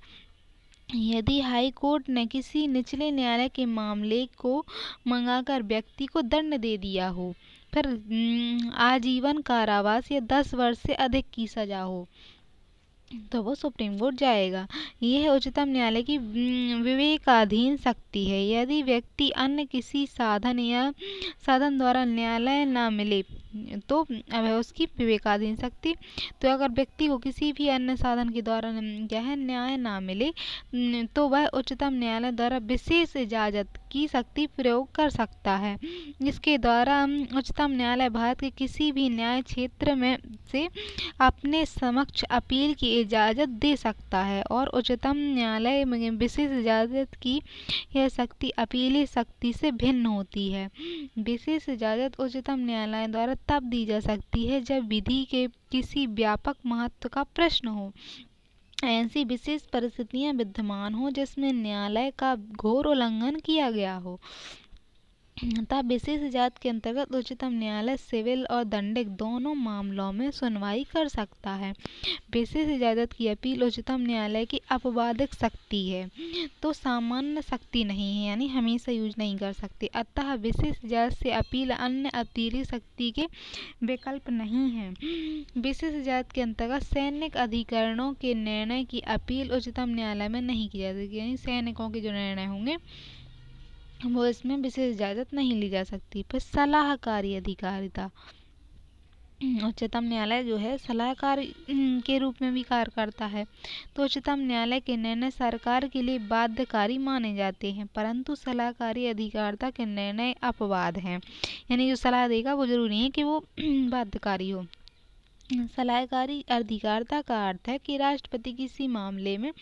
यदि हाई कोर्ट ने किसी निचले न्यायालय के मामले को मंगाकर व्यक्ति को दंड दे दिया हो, फिर आजीवन कारावास या 10 वर्ष से अधिक की सजा हो, तो वो सुप्रीम कोर्ट जाएगा। यह उच्चतम न्यायालय की विवेकाधीन शक्ति है। यदि व्यक्ति अन्य किसी साधन द्वारा न्यायालय न मिले तो अब है उसकी विवेकाधीन शक्ति। तो अगर व्यक्ति को किसी भी अन्य साधन के द्वारा न्याय ना मिले तो वह उच्चतम न्यायालय द्वारा विशेष इजाजत की शक्ति प्रयोग कर सकता है। इसके द्वारा उच्चतम न्यायालय भारत के किसी भी न्याय क्षेत्र में से अपने समक्ष अपील की इजाज़त दे सकता है और उच्चतम न्यायालय में विशेष इजाज़त की यह शक्ति अपीली शक्ति से भिन्न होती है। विशेष इजाज़त उच्चतम न्यायालय द्वारा तब दी जा सकती है जब विधि के किसी व्यापक महत्व का प्रश्न हो। ऐसी विशेष परिस्थितियां विद्यमान हो जिसमें न्यायालय का घोर उल्लंघन किया गया हो, तब विशेष इजाज़त के अंतर्गत उच्चतम न्यायालय सिविल और दंडिक दोनों मामलों में सुनवाई कर सकता है। विशेष इजाज़त की अपील उच्चतम न्यायालय की अपवादिक शक्ति है, तो सामान्य शक्ति नहीं है, यानी हमेशा यूज नहीं कर सकते। अतः विशेष इजाज़त से अपील अन्य अपीली शक्ति के विकल्प नहीं है। विशेष इजाज़त के अंतर्गत सैनिक अधिकरणों के निर्णय की अपील उच्चतम न्यायालय में नहीं की जा सकती, यानी सैनिकों के जो निर्णय होंगे वो इसमें विशेष इजाज़त नहीं ली जा सकती। फिर सलाहकारी अधिकारिता, उच्चतम न्यायालय जो है सलाहकार के रूप में भी कार्य करता है। तो उच्चतम न्यायालय के निर्णय सरकार के लिए बाध्यकारी माने जाते हैं, परंतु सलाहकारी अधिकारिता के निर्णय अपवाद हैं, यानी जो सलाह देगा वो जरूरी नहीं है कि वो बाध्यकारी हो। सलाहकारी अधिकारिता का अर्थ है कि राष्ट्रपति किसी मामले में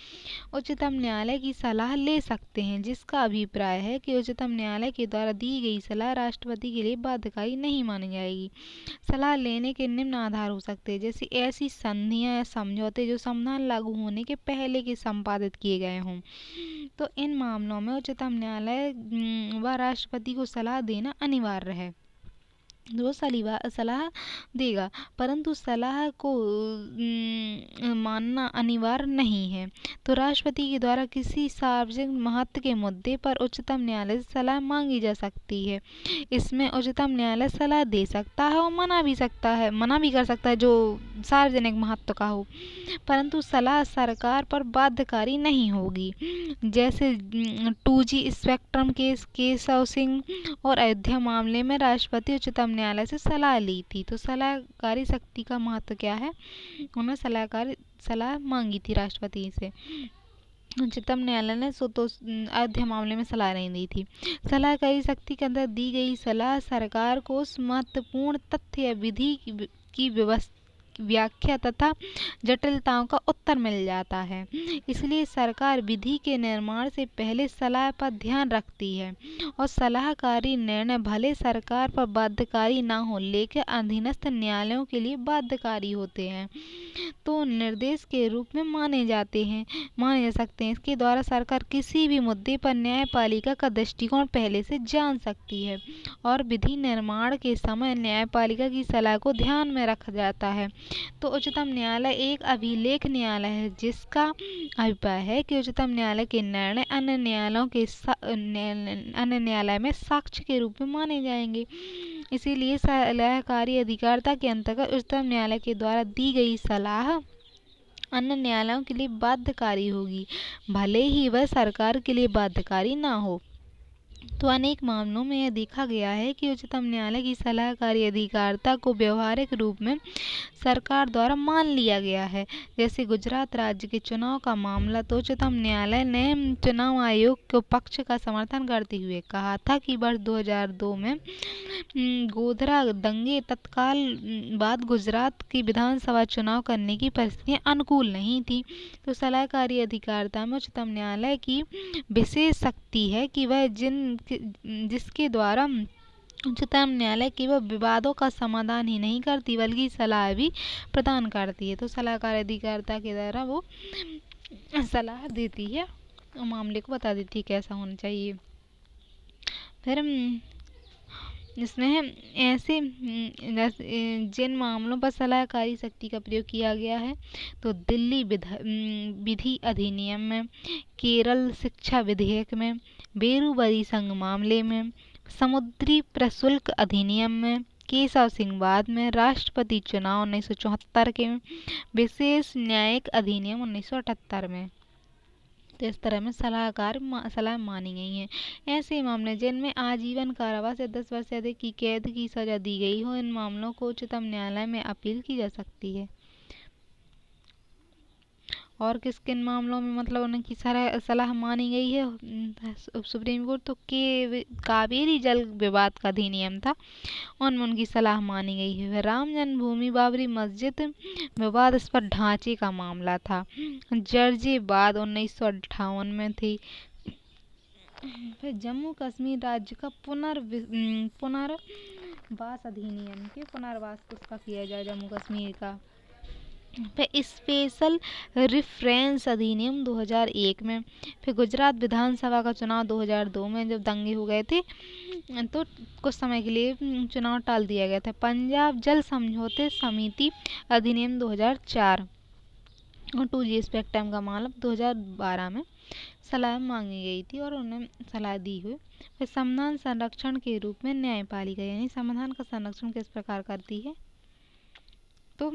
उच्चतम न्यायालय की सलाह ले सकते हैं जिसका अभिप्राय है कि उच्चतम न्यायालय के द्वारा दी गई सलाह राष्ट्रपति के लिए बाध्यकारी नहीं मानी जाएगी। सलाह लेने के निम्न आधार हो सकते हैं, जैसे ऐसी संधियां या समझौते जो संविधान लागू होने के पहले के संपादित किए गए हों। तो इन मामलों में उच्चतम न्यायालय व राष्ट्रपति को सलाह देना अनिवार्य है, वो सलाह देगा, परंतु सलाह को मानना अनिवार्य नहीं है। तो राष्ट्रपति के द्वारा किसी सार्वजनिक महत्व के मुद्दे पर उच्चतम न्यायालय से सलाह मांगी जा सकती है। इसमें उच्चतम न्यायालय सलाह दे सकता है और मना भी कर सकता है जो सार्वजनिक महत्व का हो, परंतु सलाह सरकार पर बाध्यकारी नहीं होगी। जैसे 2G स्पेक्ट्रम केशव सिंह और अयोध्या मामले में राष्ट्रपति उच्चतम न्यायालय से सलाह ली थी। तो सलाहकारी शक्ति का महत्व क्या है, उन्होंने सलाह मांगी थी राष्ट्रपति से। उच्चतम न्यायालय ने अयोध्या मामले में सलाह नहीं दी थी। सलाहकारी शक्ति के अंदर दी गई सलाह सरकार को उस महत्वपूर्ण तथ्य या विधि की व्याख्या तथा जटिलताओं का उत्तर मिल जाता है। इसलिए सरकार विधि के निर्माण से पहले सलाह पर ध्यान रखती है और सलाहकारी निर्णय भले सरकार पर बाध्यकारी ना हो लेकिन अधीनस्थ न्यायालयों के लिए बाध्यकारी होते हैं, तो निर्देश के रूप में माने जा सकते हैं। इसके द्वारा सरकार किसी भी मुद्दे पर न्यायपालिका का दृष्टिकोण पहले से जान सकती है और विधि निर्माण के समय न्यायपालिका की सलाह को ध्यान में रखा जाता है। तो उच्चतम न्यायालय एक अभिलेख न्यायालय है जिसका अभिप्राय है कि उच्चतम न्यायालय के निर्णय अन्य न्यायालय में साक्ष्य के रूप में माने जाएंगे। इसीलिए सलाहकारी अधिकारिता के अंतर्गत उच्चतम न्यायालय के द्वारा दी गई सलाह अन्य न्यायालयों के लिए बाध्यकारी होगी, भले ही वह सरकार के लिए बाध्यकारी ना हो। तो अनेक मामलों में यह देखा गया है कि उच्चतम न्यायालय की सलाहकारी अधिकारिता को व्यवहारिक रूप में सरकार द्वारा मान लिया गया है। जैसे गुजरात राज्य के चुनाव का मामला, तो उच्चतम न्यायालय ने चुनाव आयोग के पक्ष का समर्थन करते हुए कहा था कि वर्ष 2002 में गोधरा दंगे तत्काल बाद गुजरात की विधानसभा चुनाव करने की परिस्थितियां अनुकूल नहीं थी। तो सलाहकारी अधिकारिता में उच्चतम न्यायालय की विशेष शक्ति है कि वह जिसके द्वारा उच्चतम न्यायालय केवल विवादों का समाधान ही नहीं करती बल्कि सलाह भी प्रदान करती है। तो सलाहकार अधिकारिता के द्वारा वो सलाह देती है और मामले को बता देती है कैसा होना चाहिए। फिर इसमें ऐसे जिन मामलों पर सलाहकारी शक्ति का प्रयोग किया गया है, तो दिल्ली विधि अधिनियम में, केरल शिक्षा विधेयक में, बेरूबरी संघ मामले में, समुद्री प्रशुल्क अधिनियम में, केशव सिंह वाद में, राष्ट्रपति चुनाव 1974 के, विशेष न्यायिक अधिनियम 1978 में। तो इस तरह में सलाह मानी गई है। ऐसे मामले जिनमें आजीवन कारावास या 10 वर्ष से अधिक की कैद की सजा दी गई हो, इन मामलों को उच्चतम न्यायालय में अपील की जा सकती है। और किस किन मामलों में मतलब उनकी सलाह मानी गई है सुप्रीम कोर्ट, तो कावेरी जल विवाद का अधिनियम था, उनमें उनकी सलाह मानी गई है। राम जन्मभूमि बाबरी मस्जिद विवाद, इस पर ढांचे का मामला था, जर्जेबाद 1958 में थी। फिर जम्मू कश्मीर राज्य का पुनर्वास अधिनियम के पुनर्वास किसका किया जाए जम्मू कश्मीर का। फिर स्पेशल रेफरेंस अधिनियम 2001 में। फिर गुजरात विधानसभा का चुनाव 2002 में जब दंगे हो गए थे तो कुछ समय के लिए चुनाव टाल दिया गया था। पंजाब जल समझौते समिति अधिनियम 2004 और 2G स्पेक्ट्रम का मामला 2012 में सलाह मांगी गई थी और उन्हें सलाह दी हुई। फिर संविधान संरक्षण के रूप में न्यायपालिका यानी संविधान का संरक्षण किस प्रकार करती है, तो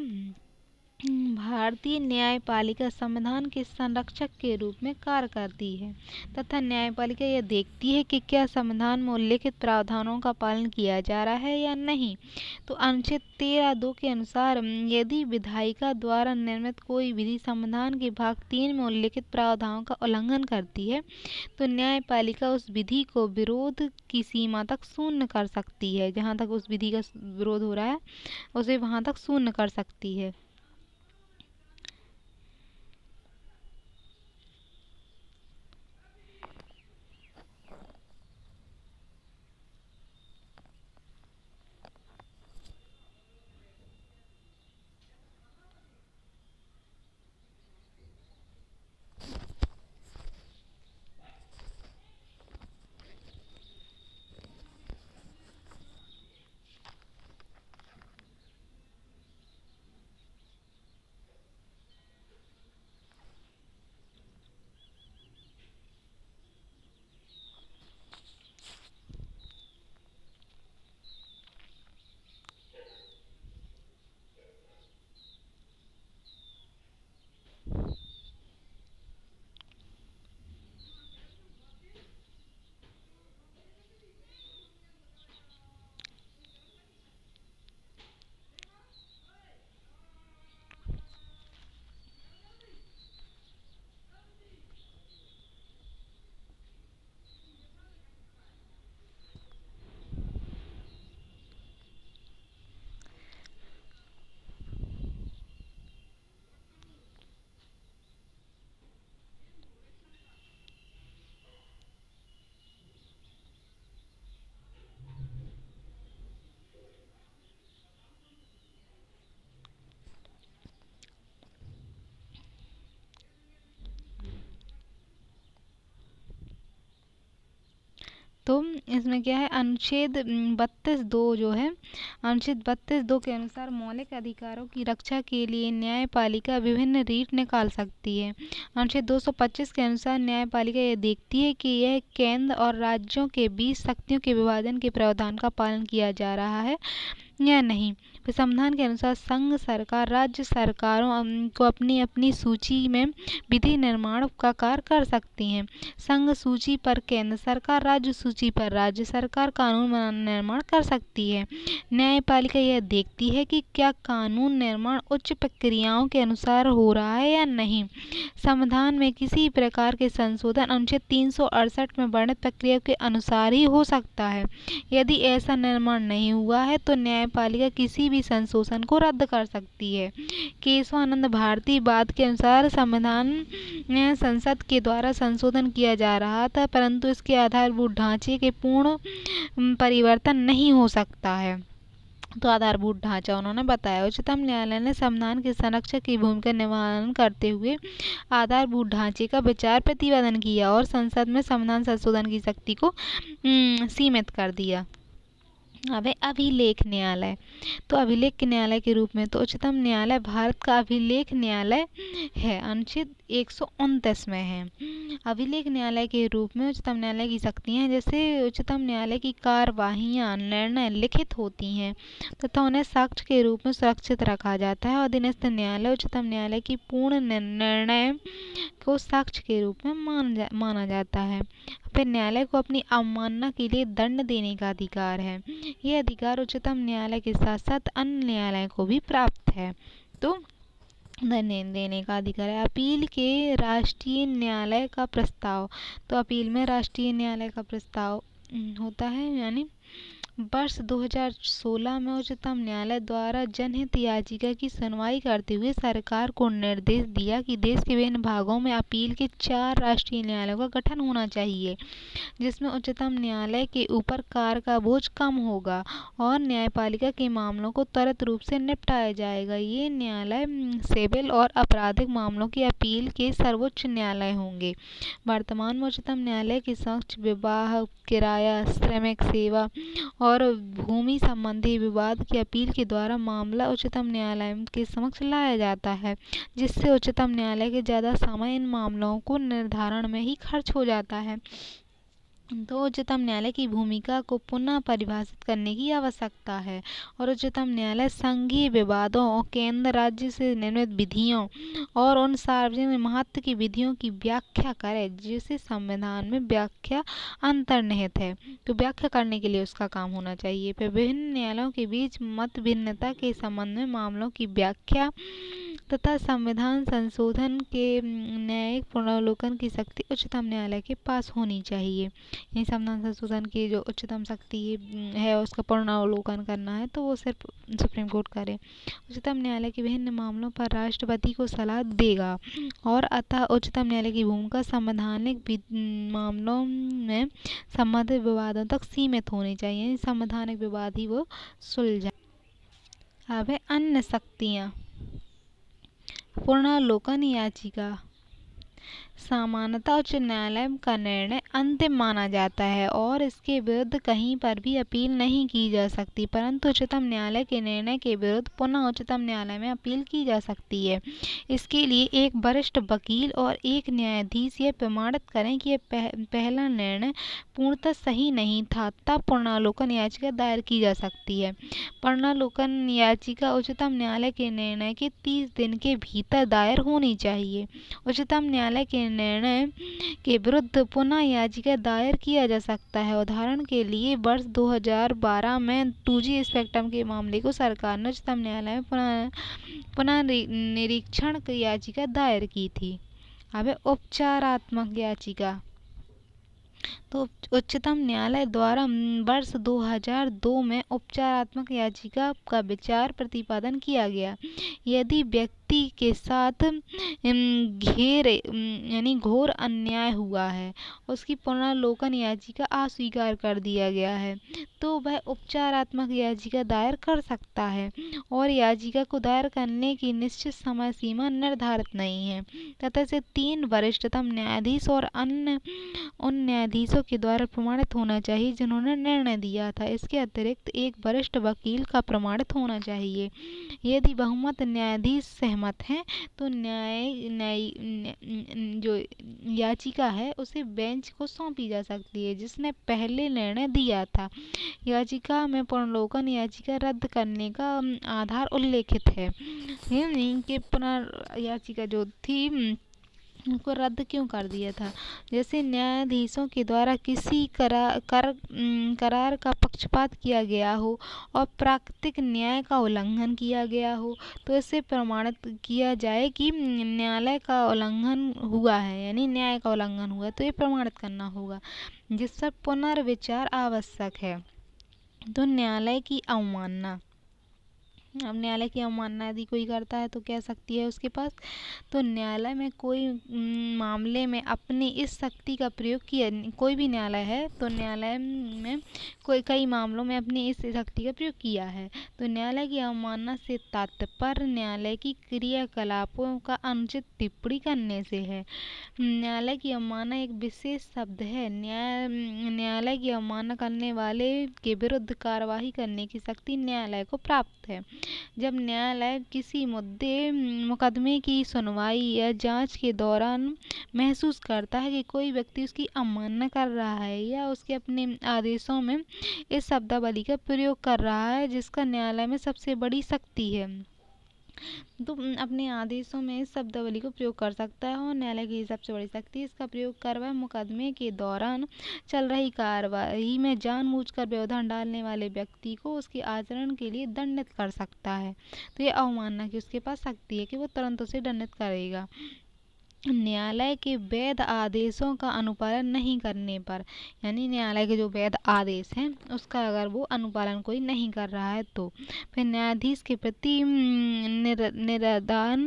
भारतीय न्यायपालिका संविधान के संरक्षक के रूप में कार्य करती है तथा न्यायपालिका यह देखती है कि क्या संविधान में उल्लिखित प्रावधानों का पालन किया जा रहा है या नहीं। तो अनुच्छेद 13(2) के अनुसार यदि विधायिका द्वारा निर्मित कोई विधि संविधान के भाग 3 में उल्लिखित प्रावधानों का उल्लंघन करती है, तो न्यायपालिका उस विधि को विरोध की सीमा तक शून्य कर सकती है। जहाँ तक उस विधि का विरोध हो रहा है उसे वहाँ तक शून्य कर सकती है। तो इसमें क्या है, अनुच्छेद 32(2) जो है, अनुच्छेद 32(2) के अनुसार मौलिक अधिकारों की रक्षा के लिए न्यायपालिका विभिन्न रीट निकाल सकती है। अनुच्छेद 225 के अनुसार न्यायपालिका यह देखती है कि यह केंद्र और राज्यों के बीच शक्तियों के विभाजन के प्रावधान का पालन किया जा रहा है या नहीं। संविधान के अनुसार संघ सरकार राज्य सरकारों को अपनी अपनी सूची में विधि निर्माण का कार्य कर सकती हैं। संघ सूची पर केंद्र सरकार, राज्य सूची पर राज्य सरकार कानून निर्माण कर सकती है। न्यायपालिका यह देखती है कि क्या कानून निर्माण उच्च प्रक्रियाओं के अनुसार हो रहा है या नहीं। संविधान में किसी प्रकार के संशोधन अनुच्छेद 368 में वर्णित प्रक्रिया के अनुसार ही हो सकता है। यदि ऐसा निर्माण नहीं हुआ है तो न्यायपालिका किसी भी संशोधन को रद्द कर सकती है। केशवानंद भारती वाद के अनुसार संविधान संसद के द्वारा संशोधन किया जा रहा था, परंतु इसके आधारभूत ढांचे के पूर्ण परिवर्तन नहीं हो सकता है। तो आधारभूत ढांचा उन्होंने बताया। उच्चतम न्यायालय ने संविधान के संरक्षक की भूमिका निभान करते हुए आधारभूत ढांचे का विचार प्रतिपादन किया और संसद में संविधान संशोधन की शक्ति को सीमित कर दिया। अब अभिलेख न्यायालय। तो अभिलेख न्यायालय के रूप में तो उच्चतम न्यायालय भारत का अभिलेख न्यायालय है, अनुच्छेद 129 में है। अभिलेख न्यायालय के रूप में उच्चतम न्यायालय की शक्तियाँ हैं, जैसे उच्चतम न्यायालय की कार्यवाहियाँ निर्णय लिखित होती हैं तथा उन्हें साक्ष्य के रूप में सुरक्षित रखा जाता है। और अधीनस्थ न्यायालय उच्चतम न्यायालय की पूर्ण निर्णय को साक्ष्य के रूप में माना जाता है। फिर न्यायालय को अपनी अवमानना के लिए दंड देने का अधिकार है। यह अधिकार उच्चतम न्यायालय के साथ साथ अन्य न्यायालय को भी प्राप्त है। तो दंड देने का अधिकार है। अपील के राष्ट्रीय न्यायालय का प्रस्ताव। तो अपील में राष्ट्रीय न्यायालय का प्रस्ताव होता है, यानी वर्ष 2016 में उच्चतम न्यायालय द्वारा जनहित याचिका की सुनवाई करते हुए सरकार को निर्देश दिया कि देश के विभिन्न भागों में अपील के 4 राष्ट्रीय न्यायालयों का गठन होना चाहिए, जिसमें उच्चतम न्यायालय के ऊपर कार्य का बोझ कम होगा और न्यायपालिका के मामलों को त्वरित रूप से निपटाया जाएगा। ये न्यायालय सिविल और आपराधिक मामलों की अपील के सर्वोच्च न्यायालय होंगे। वर्तमान में उच्चतम न्यायालय के समक्ष विवाह, किराया, श्रमिक सेवा और भूमि संबंधी विवाद की अपील के द्वारा मामला उच्चतम न्यायालय के समक्ष लाया जाता है, जिससे उच्चतम न्यायालय के ज़्यादा समय इन मामलों को निर्धारण में ही खर्च हो जाता है। तो उच्चतम न्यायालय की भूमिका को पुनः परिभाषित करने की आवश्यकता है और उच्चतम न्यायालय संघीय विवादों और केंद्र राज्य से निर्मित विधियों और उन सार्वजनिक महत्व की विधियों की व्याख्या करे जिसे संविधान में व्याख्या अंतर्निहित है। तो व्याख्या करने के लिए उसका काम होना चाहिए। फिर विभिन्न न्यायालयों के बीच मत भिन्नता के संबंध में मामलों की व्याख्या तथा संविधान संशोधन के न्यायिक पुनरावलोकन की शक्ति उच्चतम न्यायालय के पास होनी चाहिए। यही संविधान संशोधन की जो उच्चतम शक्ति है उसका पुनरावलोकन करना है तो वो सिर्फ सुप्रीम कोर्ट करे। उच्चतम न्यायालय के विभिन्न मामलों पर राष्ट्रपति को सलाह देगा और अतः उच्चतम न्यायालय की भूमिका संवैधानिक मामलों में संबंधित विवादों तक सीमित होनी चाहिए। संवैधानिक विवाद ही वो सुलझा। अब है अन्य शक्तियाँ। पुनरावलोकन याचिका। सामान्यतः उच्च न्यायालय का निर्णय अंतिम माना जाता है और इसके विरुद्ध कहीं पर भी अपील नहीं की जा सकती, परंतु उच्चतम न्यायालय के निर्णय के विरुद्ध पुनः उच्चतम न्यायालय में अपील की जा सकती है। इसके लिए एक वरिष्ठ वकील और एक न्यायाधीश यह प्रमाणित करें कि यह पहला निर्णय पूर्णतः सही नहीं था, तब पुनरावलोकन याचिका दायर की जा सकती है। पुनरावलोकन याचिका उच्चतम न्यायालय के निर्णय के 30 दिन के भीतर दायर होनी चाहिए। उच्चतम न्यायालय के निर्णय के विरुद्ध पुनः याचिका दायर किया जा सकता है। उदाहरण के लिए वर्ष 2012 में 2G स्पेक्ट्रम के मामले को सरकार ने उच्चतम न्यायालय में पुनः निरीक्षण की याचिका दायर की थी। अब उपचारात्मक याचिका। तो उच्चतम न्यायालय द्वारा वर्ष 2002 में उपचारात्मक याचिका का विचार प्रतिपादन किया गया। यदि व्यक्ति के साथ घोर अन्याय हुआ है, उसकी पुनरावलोकन याचिका अस्वीकार कर दिया गया है, तो वह उपचारात्मक याचिका दायर कर सकता है और याचिका को दायर करने की निश्चित समय सीमा निर्धारित नहीं है तथा इसे 3 वरिष्ठतम न्यायाधीश और अन्य उन न्यायाधीशों न्यायाधीशों के द्वारा प्रमाणित होना चाहिए जिन्होंने निर्णय दिया था। इसके अतिरिक्त एक वरिष्ठ वकील का प्रमाणित होना चाहिए। यदि बहुमत न्यायाधीश सहमत हैं तो जो याचिका है उसे बेंच को सौंपी जा सकती है जिसने पहले निर्णय दिया था। याचिका में पुनर्लोकन याचिका रद्द करने का आधार उल्लेखित है। ये नहीं कि याचिका जो थी उनको रद्द क्यों कर दिया था। जैसे न्यायाधीशों के द्वारा किसी करार का पक्षपात किया गया हो और प्राकृतिक न्याय का उल्लंघन किया गया हो तो इसे प्रमाणित किया जाए कि न्यायालय का उल्लंघन हुआ है, यानी न्याय का उल्लंघन हुआ, तो ये प्रमाणित करना होगा जिससे पुनर्विचार आवश्यक है। तो न्यायालय की अवमानना, अब न्यायालय की अवमानना यदि कोई करता है तो कह सकती है उसके पास, तो न्यायालय में कोई मामले में अपनी इस शक्ति का प्रयोग किया, कोई भी न्यायालय है तो न्यायालय में कई मामलों में अपनी इस शक्ति का प्रयोग किया है। तो न्यायालय की अवमानना से तात्पर्य न्यायालय की क्रियाकलापों का अनुचित टिप्पणी करने से है। न्यायालय की अवमानना एक विशेष शब्द है। न्यायालय की अवमानना करने वाले के विरुद्ध कार्यवाही करने की शक्ति न्यायालय को प्राप्त है। जब न्यायालय किसी मुकदमे की सुनवाई या जांच के दौरान महसूस करता है कि कोई व्यक्ति उसकी अवमानना कर रहा है या उसके अपने आदेशों में इस शब्दावली का प्रयोग कर रहा है जिसका न्यायालय में सबसे बड़ी शक्ति है, तो अपने आदेशों में इस शब्दावली को प्रयोग कर सकता है और न्यायालय की सबसे बड़ी शक्ति इसका प्रयोग कर वह मुकदमे के दौरान चल रही कार्यवाही में जानबूझकर व्यवधान डालने वाले व्यक्ति को उसके आचरण के लिए दंडित कर सकता है। तो ये अवमानना की उसके पास शक्ति है कि वो तुरंत उसे दंडित करेगा। न्यायालय के वैध आदेशों का अनुपालन नहीं करने पर, यानी न्यायालय के जो वैध आदेश हैं उसका अगर वो अनुपालन कोई नहीं कर रहा है तो फिर न्यायाधीश के प्रति निराधार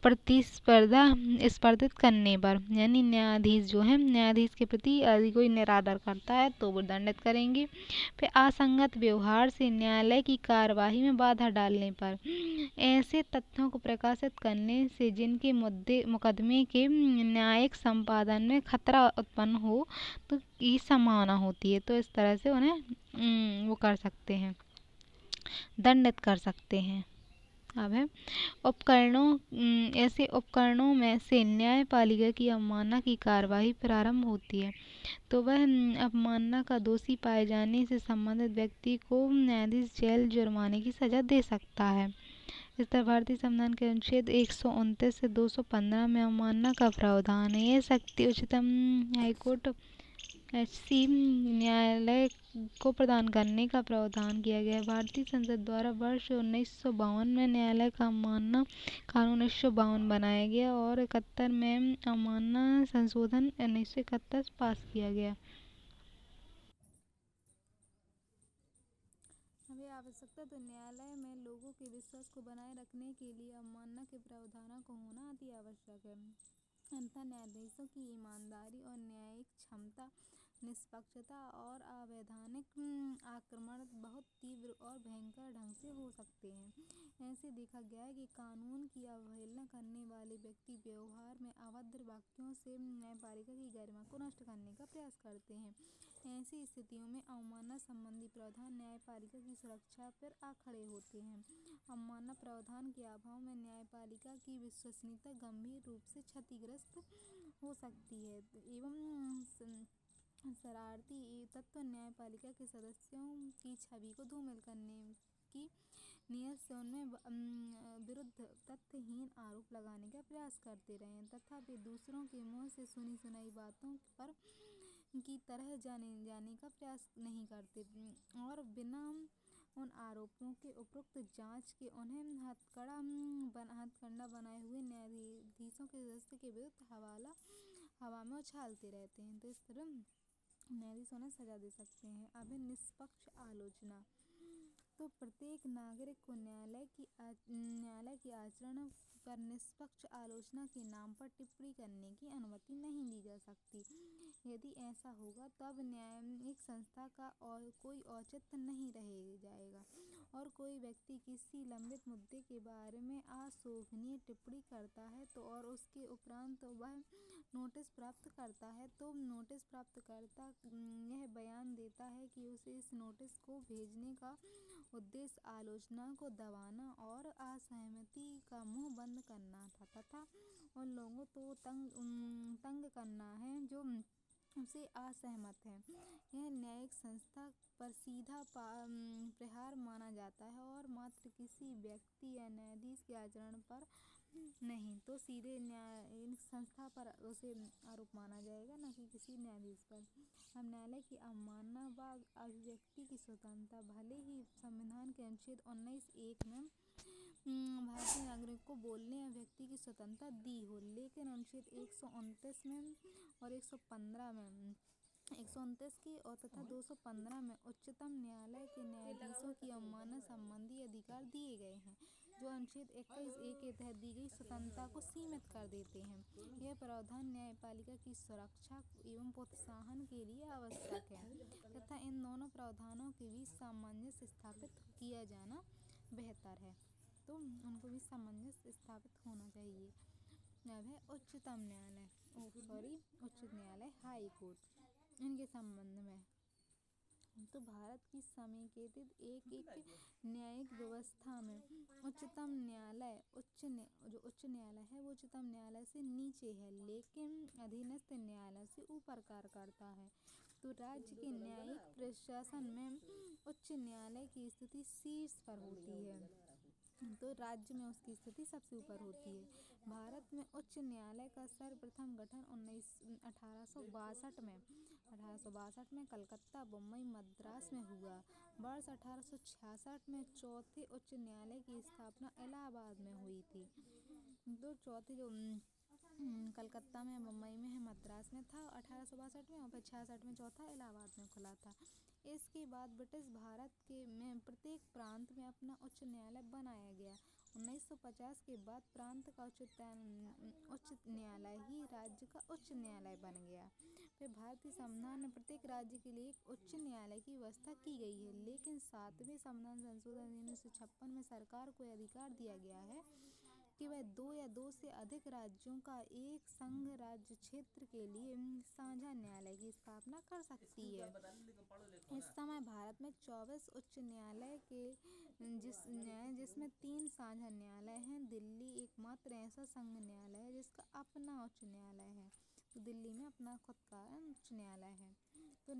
प्रतिस्पर्धा स्पर्धित करने पर, यानी न्यायाधीश जो है न्यायाधीश के प्रति यदि कोई निरादर करता है तो वो दंडित करेंगे। फिर असंगत व्यवहार से न्यायालय की कार्यवाही में बाधा डालने पर, ऐसे तथ्यों को प्रकाशित करने से जिनके मुकदमे के न्यायिक संपादन में खतरा उत्पन्न हो तो की संभावना होती है, तो इस तरह से उन्हें वो कर सकते हैं, दंडित कर सकते हैं। अब है उपकरणों, ऐसे उपकरणों में से न्यायपालिका की अवमानना की कार्यवाही प्रारंभ होती है। तो वह अवमानना का दोषी पाए जाने से संबंधित व्यक्ति को न्यायाधीश जेल जुर्माने की सजा दे सकता है। इस तरह भारतीय संविधान के अनुच्छेद 129 से 215 में अवमानना का प्रावधान है। यह शक्ति उच्चतम हाईकोर्ट एचसी न्यायालय को प्रदान करने का प्रावधान किया गया है। भारतीय संसद द्वारा वर्ष 1952 में न्यायालय का अवमानना कानून 1952 बनाया गया और 71 में अवमानना संशोधन 1971 पास किया गया। अभी आवश्यकता, तो न्यायालय में लोगों के विश्वास को बनाए रखने के लिए अवमानना के प्रावधानों को होना अति आवश्यक है। अन्यथा न्यायाधीशों की ईमानदारी और न्यायिक क्षमता, निष्पक्षता और अवैधानिक आक्रमण बहुत तीव्र और भयंकर ढंग से हो सकते हैं। ऐसे देखा गया है कि कानून की अवहेलना करने वाले व्यक्ति व्यवहार में अभद्र वाक्यों से न्यायपालिका की गरिमा को नष्ट करने का प्रयास करते हैं। ऐसी स्थितियों में अवमानना संबंधी प्रावधान न्यायपालिका की सुरक्षा पर आ खड़े होते हैं। अवमानना प्रावधान के अभाव में न्यायपालिका की विश्वसनीयता गंभीर रूप से क्षतिग्रस्त हो सकती है एवं शरारती तत्व न्यायपालिका के सदस्यों की छवि को धूमिल करने की नीयत से उनमें विरुद्ध तथ्यहीन आरोप लगाने का प्रयास करते रहे तथा वे दूसरों के मुंह से सुनी सुनाई बातों पर की तरह जाने का प्रयास नहीं करते और बिना उन आरोपों के उपयुक्त जांच के उन्हें हथकंडा बनाए हुए न्यायाधीशों के सदस्य के विरुद्ध हवा में उछालते रहते हैं। तो इस तरह न्यायाधीश उन्हें सजा दे सकते हैं। अब निष्पक्ष आलोचना, तो प्रत्येक नागरिक को न्यायालय की आचरण पर निष्पक्ष आलोचना के नाम पर टिप्पणी करने की अनुमति नहीं दी जा सकती। यदि ऐसा होगा तब न्यायिक संस्था का और कोई औचित्य नहीं रह जाएगा और कोई व्यक्ति किसी लंबित मुद्दे के बारे में अशोभनीय टिप्पणी करता है तो और उसके उपरांत वह नोटिस प्राप्त करता है तो नोटिस प्राप्तकर्ता यह बयान देता है कि उसे इस नोटिस को भेजने का उद्देश्य आलोचना को दबाना और असहमति का मुंह बंद करना था तथा उन लोगों को तंग करना है जो उनसे असहमत हैं। यह न्यायिक संस्था पर सीधा प्रहार माना जाता है और मात्र किसी व्यक्ति या न्यायाधीश के आचरण पर नहीं तो सीधे न्यायिक संस्था पर उसे आरोप माना जाएगा, न कि किसी न्यायाधीश पर। अब न्यायालय की अवमानना व अभिव्यक्ति की स्वतंत्रता भले ही संविधान के अनुच्छेद 19(1) में भारतीय नागरिक को बोलने या व्यक्ति की स्वतंत्रता दी हो, लेकिन अनुच्छेद 129 में और 115 में 129 की और तथा 215 में उच्चतम न्यायालय के न्यायाधीशों की अवमानना संबंधी अधिकार दिए गए हैं, जो अनुच्छेद 21(a) के तहत दी गई स्वतंत्रता को सीमित कर देते हैं। यह प्रावधान न्यायपालिका की सुरक्षा एवं प्रोत्साहन के लिए आवश्यक है तथा इन दोनों प्रावधानों के बीच सामंजस्य स्थापित किया जाना बेहतर है। तो उनको भी सामंजस्य स्थापित होना चाहिए। अब है उच्चतम न्यायालय उच्च न्यायालय हाई कोर्ट। इनके संबंध में तो भारत की समेकित एक न्यायिक व्यवस्था में उच्चतम न्यायालय जो उच्च न्यायालय है वो उच्चतम न्यायालय से नीचे है, लेकिन अधीनस्थ न्यायालय से ऊपर कार्य करता है। तो राज्य के न्यायिक प्रशासन में उच्च न्यायालय की स्थिति शीर्ष पर होती है, तो राज्य में उसकी स्थिति सबसे ऊपर होती है। भारत में उच्च न्यायालय का सर्वप्रथम गठन 1862 में कलकत्ता, बम्बई, मद्रास में हुआ। वर्ष 1866 में चौथे उच्च न्यायालय की स्थापना इलाहाबाद में हुई थी। तो चौथे जो कलकत्ता में, बम्बई में है, मद्रास में था 1862 में और फिर 66 में चौथा इलाहाबाद में खुला था। इसके बाद ब्रिटिश भारत के में प्रत्येक प्रांत में अपना उच्च न्यायालय बनाया गया। 1950 के बाद प्रांत का उच्च न्यायालय ही राज्य का उच्च न्यायालय बन गया। फिर भारतीय संविधान में प्रत्येक राज्य के लिए एक उच्च न्यायालय की व्यवस्था की गई है, लेकिन 7वें संविधान संशोधन 1956 में सरकार को अधिकार दिया गया है कि वह 2 या 2 से अधिक राज्यों का एक संघ राज्य क्षेत्र के लिए साझा न्यायालय की स्थापना कर सकती है। इस समय भारत में 24 उच्च न्यायालय के जिसमें 3 साझा न्यायालय हैं। दिल्ली एकमात्र ऐसा संघ न्यायालय है जिसका अपना उच्च न्यायालय है। तो दिल्ली में अपना खुद का उच्च न्यायालय है। तो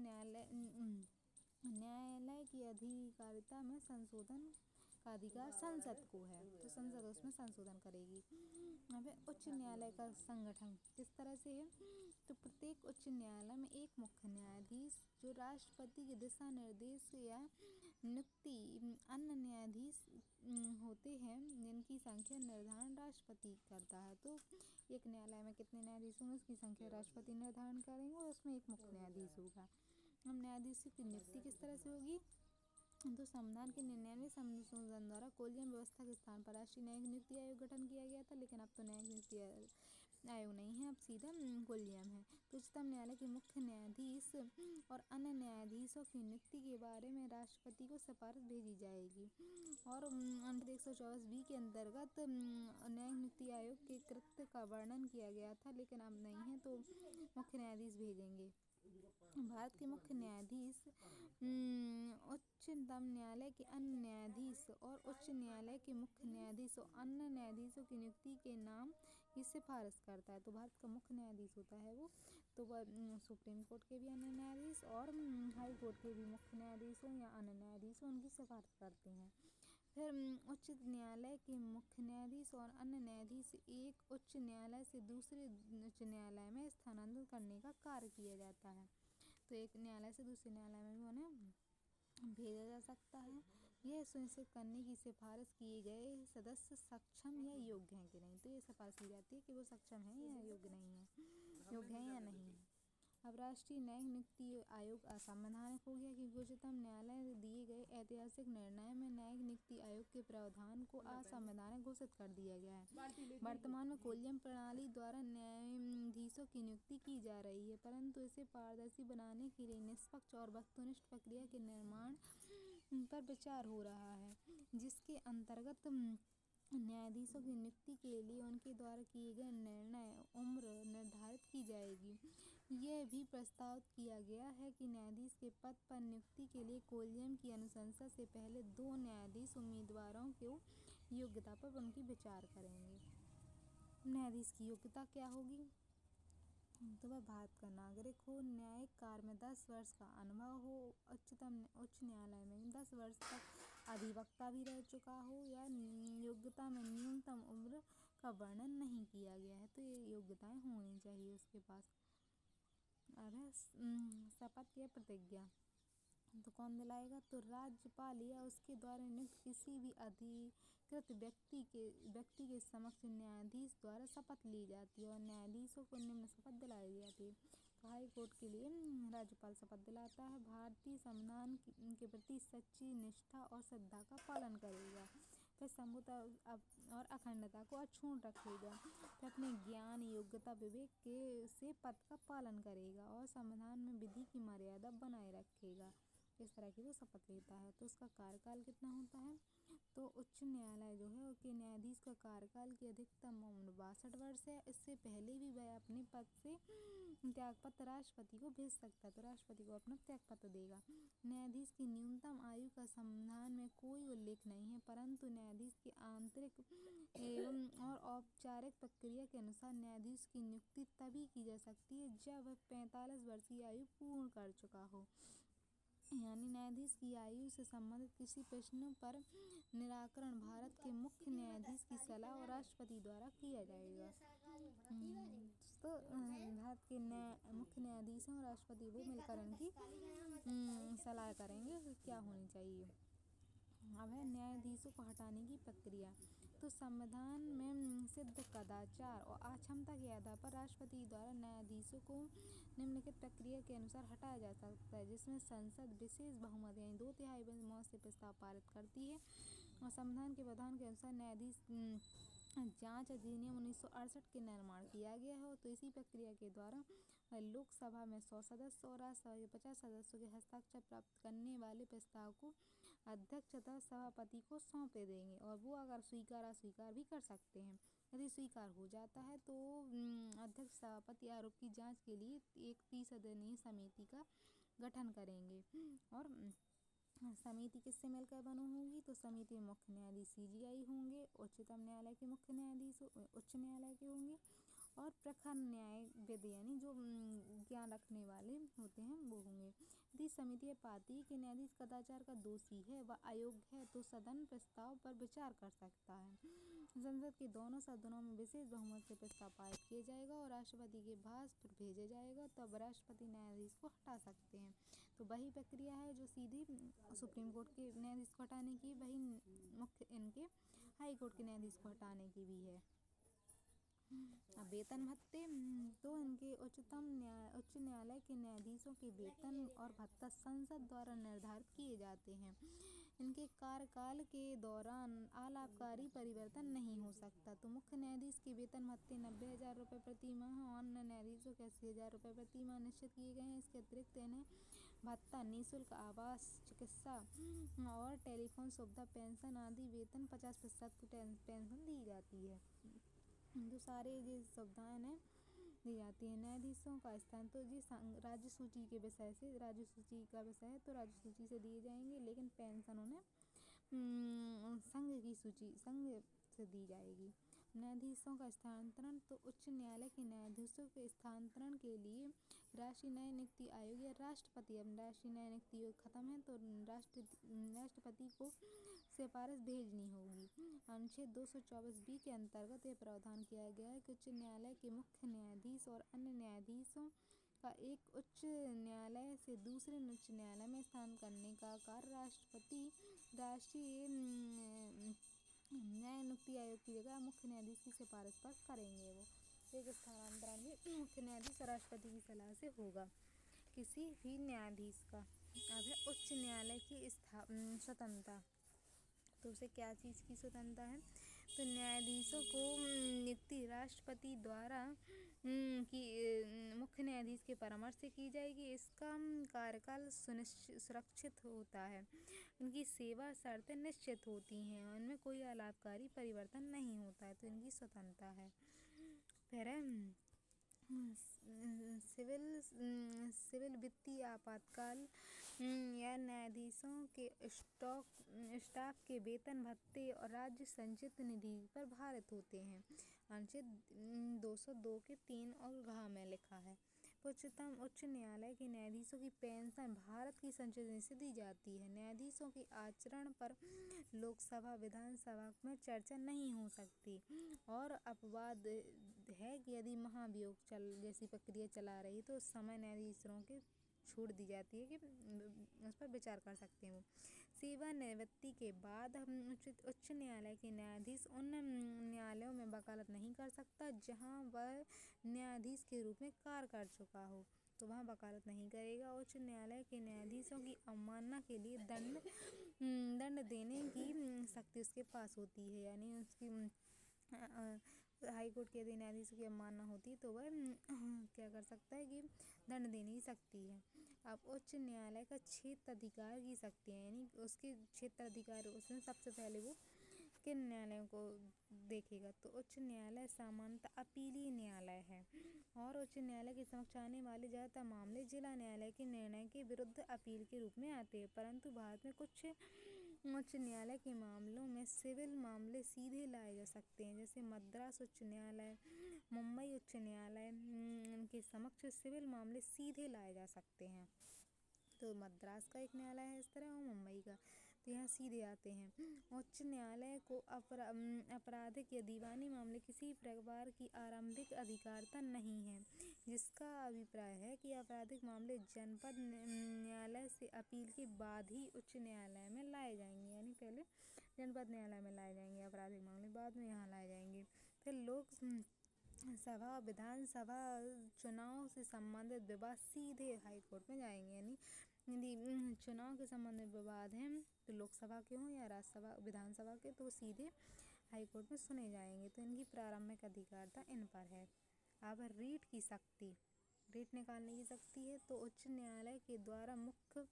न्यायालय की अधिकारिता में संशोधन का अधिकार संसद को है, तो संसद उसमें संशोधन करेगी। अब उच्च न्यायालय का संगठन किस तरह से है, तो प्रत्येक उच्च न्यायालय में एक मुख्य न्यायाधीश जो राष्ट्रपति के दिशा निर्देश या नियुक्ति अन्य न्यायाधीश होते हैं जिनकी संख्या निर्धारण राष्ट्रपति करता है। तो एक न्यायालय में कितने न्यायाधीश होंगे उसकी संख्या राष्ट्रपति निर्धारण करेंगे और उसमें एक मुख्य न्यायाधीश होगा। हम न्यायाधीशों की नियुक्ति किस तरह से होगी, तो संविधान के 99वें संशोधन द्वारा कोलियम व्यवस्था के स्थान पर राष्ट्रीय न्यायिक नियुक्ति आयोग गठन किया गया था, लेकिन अब तो न्यायिक नियुक्ति आयोग नहीं है, अब सीधा कोलियम है। तो उच्चतम न्यायालय के मुख्य न्यायाधीश और अन्य न्यायाधीशों की नियुक्ति के बारे में राष्ट्रपति को सिफारिश भेजी जाएगी और अनुच्छेद 124(b) के अंतर्गत न्यायिक नियुक्ति आयोग के कृत्य का वर्णन किया गया था, लेकिन अब नहीं है, तो मुख्य न्यायाधीश भेजेंगे। भारत के मुख्य न्यायाधीश उच्चतम न्यायालय के अन्य न्यायाधीश और उच्च न्यायालय के मुख्य न्यायाधीश और अन्य न्यायाधीशों की नियुक्ति के नाम की सिफारिश करता है। तो भारत का मुख्य न्यायाधीश होता है वो, तो वह सुप्रीम कोर्ट के भी अन्य न्यायाधीश और हाई कोर्ट के भी मुख्य न्यायाधीश या अन्य न्यायाधीश उनकी सिफारिश करते हैं। फिर उच्च न्यायालय के मुख्य न्यायाधीश और अन्य न्यायाधीश एक उच्च न्यायालय से दूसरे उच्च न्यायालय में स्थानांतरित करने का कार्य किया जाता है। तो एक न्यायालय से दूसरे न्यायालय में भी उन्हें भेजा जा सकता है। यह सुनिश्चित करने की सिफारिश किए गए सदस्य सक्षम या योग्य हैं कि नहीं, तो ये सिफारिश की जाती है कि वो सक्षम है या योग्य नहीं है, योग्य है या नहीं है। अब राष्ट्रीय न्यायिक नियुक्ति आयोग असंवैधानिक हो गया क्योंकि उच्चतम न्यायालय ने दिए गए ऐतिहासिक निर्णय में न्यायिक नियुक्ति आयोग के प्रावधान को असंवैधानिक घोषित कर दिया गया है। वर्तमान में कोलियम प्रणाली द्वारा न्यायाधीशों की नियुक्ति की जा रही है, परंतु इसे पारदर्शी बनाने के लिए निष्पक्ष और वस्तुनिष्ठ प्रक्रिया के निर्माण पर विचार हो रहा है, जिसके अंतर्गत न्यायाधीशों की नियुक्ति के लिए उनके द्वारा किए गए निर्णय उम्र निर्धारित की जाएगी। यह भी प्रस्तावित किया गया है कि न्यायाधीश के पद पर नियुक्ति के लिए कोलिजियम की अनुशंसा से पहले 2 न्यायाधीश उम्मीदवारों की योग्यता पर उनकी विचार करेंगे। न्यायाधीश की योग्यता क्या होगी? तो वह भारत का नागरिक हो, न्यायिक कार्य में 10 वर्ष का अनुभव हो, उच्च न्यायालय में 10 वर्ष तक अधिवक्ता भी रह चुका हो, या योग्यता में न्यूनतम उम्र का वर्णन नहीं किया गया है। तो ये योग्यताएं होनी चाहिए उसके पास। अब है शपथ या प्रतिज्ञा, तो कौन दिलाएगा? तो राज्यपाल या उसके द्वारा नियुक्त किसी भी अधिकृत व्यक्ति के समक्ष न्यायाधीश द्वारा शपथ ली जाती है और न्यायाधीशों को निम्न शपथ दिलाई जाती है। तो हाई कोर्ट के लिए राज्यपाल शपथ दिलाता है। भारतीय संविधान के प्रति सच्ची निष्ठा और श्रद्धा का पालन करेगा, फिर संभवता और अखंडता को अक्षुण्ण रखेगा, फिर अपने ज्ञान, योग्यता, विवेक से पद का पालन करेगा और संविधान में विधि की मर्यादा बनाए रखेगा। इस तरह की वो शपथ लेता है। तो उसका कार्यकाल कितना होता है? तो उच्च न्यायालय जो है उसके न्यायाधीश का कार्यकाल की अधिकतम उम्र 62 वर्ष है। इससे पहले भी वह अपने पद से त्यागपत्र राष्ट्रपति को भेज सकता है, तो राष्ट्रपति को अपना त्यागपत्र देगा। न्यायाधीश की न्यूनतम आयु का संविधान में कोई उल्लेख नहीं है, परंतु न्यायाधीश की आंतरिक एवं और औपचारिक प्रक्रिया के अनुसार न्यायाधीश की नियुक्ति तभी की जा सकती है जब वह 45 वर्ष की आयु पूर्ण कर चुका हो। यानी न्यायाधीश की आयु से संबंधित किसी प्रश्न पर निराकरण भारत के मुख्य न्यायाधीश की सलाह और राष्ट्रपति द्वारा किया जाएगा। तो भारत के मुख्य न्यायाधीश और राष्ट्रपति वो मिलकर उनकी सलाह करेंगे कि क्या होनी चाहिए। अब है न्यायाधीशों को हटाने की प्रक्रिया। तो संविधान में सिद्ध कदाचार और अक्षमता के आधार पर राष्ट्रपति द्वारा न्यायाधीशों को निम्नलिखित प्रक्रिया के अनुसार हटाया जा सकता है, जिसमें संसद विशेष बहुमत यानी 2/3 मत से प्रस्ताव पारित करती है। और संविधान के प्रावधान के अनुसार न्यायाधीश जांच अधिनियम 1968 के निर्माण किया गया हो। तो इसी प्रक्रिया के द्वारा लोकसभा में 100 सदस्य और राज्यसभा के 50 सदस्यों के हस्ताक्षर प्राप्त करने वाले प्रस्ताव को अध्यक्ष तथा सभापति को सौंपे देंगे और वो अगर स्वीकार अस्वीकार भी कर सकते हैं। यदि स्वीकार हो जाता है तो अध्यक्ष सभापति आरोप की जांच के लिए एक 30 सदस्यीय समिति का गठन करेंगे। और समिति किससे मिलकर बनी होगी? तो समिति में मुख्य न्यायाधीश CJI होंगे, उच्चतम न्यायालय के मुख्य न्यायाधीश उच्च न्यायालय के होंगे और प्रखर न्यायविद यानी जो ज्ञान रखने वाले होते हैं वो होंगे। यदि समिति पाती है कि न्यायाधीश कदाचार का दोषी है व अयोग्य है तो सदन प्रस्ताव पर विचार कर सकता है। संसद के दोनों सदनों में विशेष बहुमत से प्रस्ताव पारित किया जाएगा और राष्ट्रपति के पास फिर भेजा जाएगा, तब राष्ट्रपति न्यायाधीश को हटा सकते हैं। तो वही प्रक्रिया है जो सीधी सुप्रीम कोर्ट के न्यायाधीश को हटाने की, वही मुख्य इनके हाई कोर्ट के न्यायाधीश को हटाने की भी है। अब वेतन भत्ते, तो इनके उच्च न्यायालय के न्यायाधीशों के वेतन और भत्ता संसद द्वारा निर्धारित किए जाते हैं। इनके कार्यकाल के दौरान अलाभकारी परिवर्तन नहीं हो सकता। तो मुख्य न्यायाधीश के वेतन भत्ते 90,000 रुपये प्रति माह और अन्य न्यायाधीशों के 80,000 रुपये प्रति माह निश्चित किए गए हैं। इसके अतिरिक्त इन्हें भत्ता, निःशुल्क आवास, चिकित्सा और टेलीफोन सुविधा, पेंशन आदि वेतन 50% की पेंशन दी जाती है। जो सारे ये सुविधाएं ने दी जाती है। न्यायाधीशों का स्थान, तो ये राज्य सूची के विषय से, राज्य सूची का विषय है तो राज्य सूची से दिए जाएंगे, लेकिन पेंशन उन्हें संघ से दी जाएगी। न्यायाधीशों का स्थानांतरण, तो उच्च न्यायालय के न्यायाधीशों के स्थानांतरण के लिए राष्ट्रीय न्याय नियुक्ति आयोग या राष्ट्रपति, अब राष्ट्रीय न्याय नियुक्ति आयोग खत्म है तो राष्ट्रपति को सिफारिश भेजनी होगी। अनुच्छेद 224B के अंतर्गत यह प्रावधान किया गया है कि उच्च न्यायालय के मुख्य न्यायाधीश और अन्य न्यायाधीशों का एक उच्च न्यायालय से दूसरे उच्च न्यायालय में स्थान करने का कार्य राष्ट्रपति राष्ट्रीय न्याय नियुक्ति आयोग की जगह मुख्य न्यायाधीश की सिफारिश पर करेंगे। वो एक स्थानांतरण भी मुख्य न्यायाधीश और राष्ट्रपति की सलाह से होगा किसी भी न्यायाधीश का। अब है उच्च न्यायालय की स्वतंत्रता, तो उसे क्या चीज़ की स्वतंत्रता है? तो न्यायाधीशों को नियुक्ति राष्ट्रपति द्वारा की मुख्य न्यायाधीश के परामर्श से की जाएगी। इसका कार्यकाल सुरक्षित होता है। इनकी सेवा शर्तें निश्चित होती हैं और इनमें कोई अलाभकारी परिवर्तन नहीं होता है, तो इनकी स्वतंत्रता है। फिर है सिविल वित्तीय आपातकाल या न्यायाधीशों के स्टाफ के वेतन भत्ते और राज्य संचित निधि पर भारित होते हैं। अनुच्छेद 202 के 3 और घ में लिखा है। उच्चतम उच्च न्यायालय के न्यायाधीशों की पेंशन भारत की संचित निधि से दी जाती है। न्यायाधीशों के आचरण पर लोकसभा विधानसभा में चर्चा नहीं हो सकती और अपवाद है कि यदि महाभियोग जैसी प्रक्रिया चला रही तो उस समय न्यायाधीशों की छूट दी जाती है कि उस पर विचार कर सकते हैं वो। सेवानिवृत्ति के बाद उच्च न्यायालय के न्यायाधीश उन न्यायालयों में वकालत नहीं कर सकता जहां वह न्यायाधीश के रूप में कार्य कर चुका हो, तो वहाँ वकालत नहीं करेगा। उच्च न्यायालय के न्यायाधीशों की अवमानना के लिए दंड देने की शक्ति उसके पास होती है, यानी उसकी हाईकोर्ट के यदि न्यायाधीशों की अवमानना होती है तो वह क्या कर सकता है कि दंड देने की शक्ति है। अब उच्च न्यायालय का क्षेत्र अधिकार की शक्ति है, यानी उसके क्षेत्र अधिकार उसमें सबसे पहले वो किन न्यायालयों को देखेगा, तो उच्च न्यायालय सामान्यतः अपीलीय न्यायालय है और उच्च न्यायालय के समक्ष आने वाले ज़्यादातर मामले जिला न्यायालय के निर्णय के विरुद्ध अपील के रूप में आते हैं। परंतु भारत में कुछ उच्च न्यायालय के मामलों में सिविल मामले सीधे लाए जा सकते हैं, जैसे मद्रास उच्च न्यायालय, मुंबई उच्च न्यायालय के समक्ष सिविल मामले सीधे लाए जा सकते हैं। तो मद्रास का एक न्यायालय है इस तरह और मुंबई का, तो यहाँ सीधे आते हैं। उच्च न्यायालय को आपराधिक या दीवानी मामले किसी प्रकार की आरंभिक अधिकारता नहीं है, जिसका अभिप्राय है कि आपराधिक मामले जनपद न्यायालय से अपील के बाद ही उच्च न्यायालय में लाए जाएंगे, यानी पहले जनपद न्यायालय में लाए जाएंगे आपराधिक मामले, बाद में यहाँ लाए जाएंगे। फिर लोक सभा विधानसभा चुनाव से संबंधित विवाद सीधे हाईकोर्ट में जाएंगे, यानी यदि चुनाव के संबंध में विवाद हैं तो लोकसभा के हों या राज्यसभा विधानसभा के, तो सीधे हाईकोर्ट में सुने जाएंगे। तो इनकी प्रारंभिक अधिकारता इन पर है। अब रीट की शक्ति, रीट निकालने की शक्ति है, तो उच्च न्यायालय के द्वारा मुख्य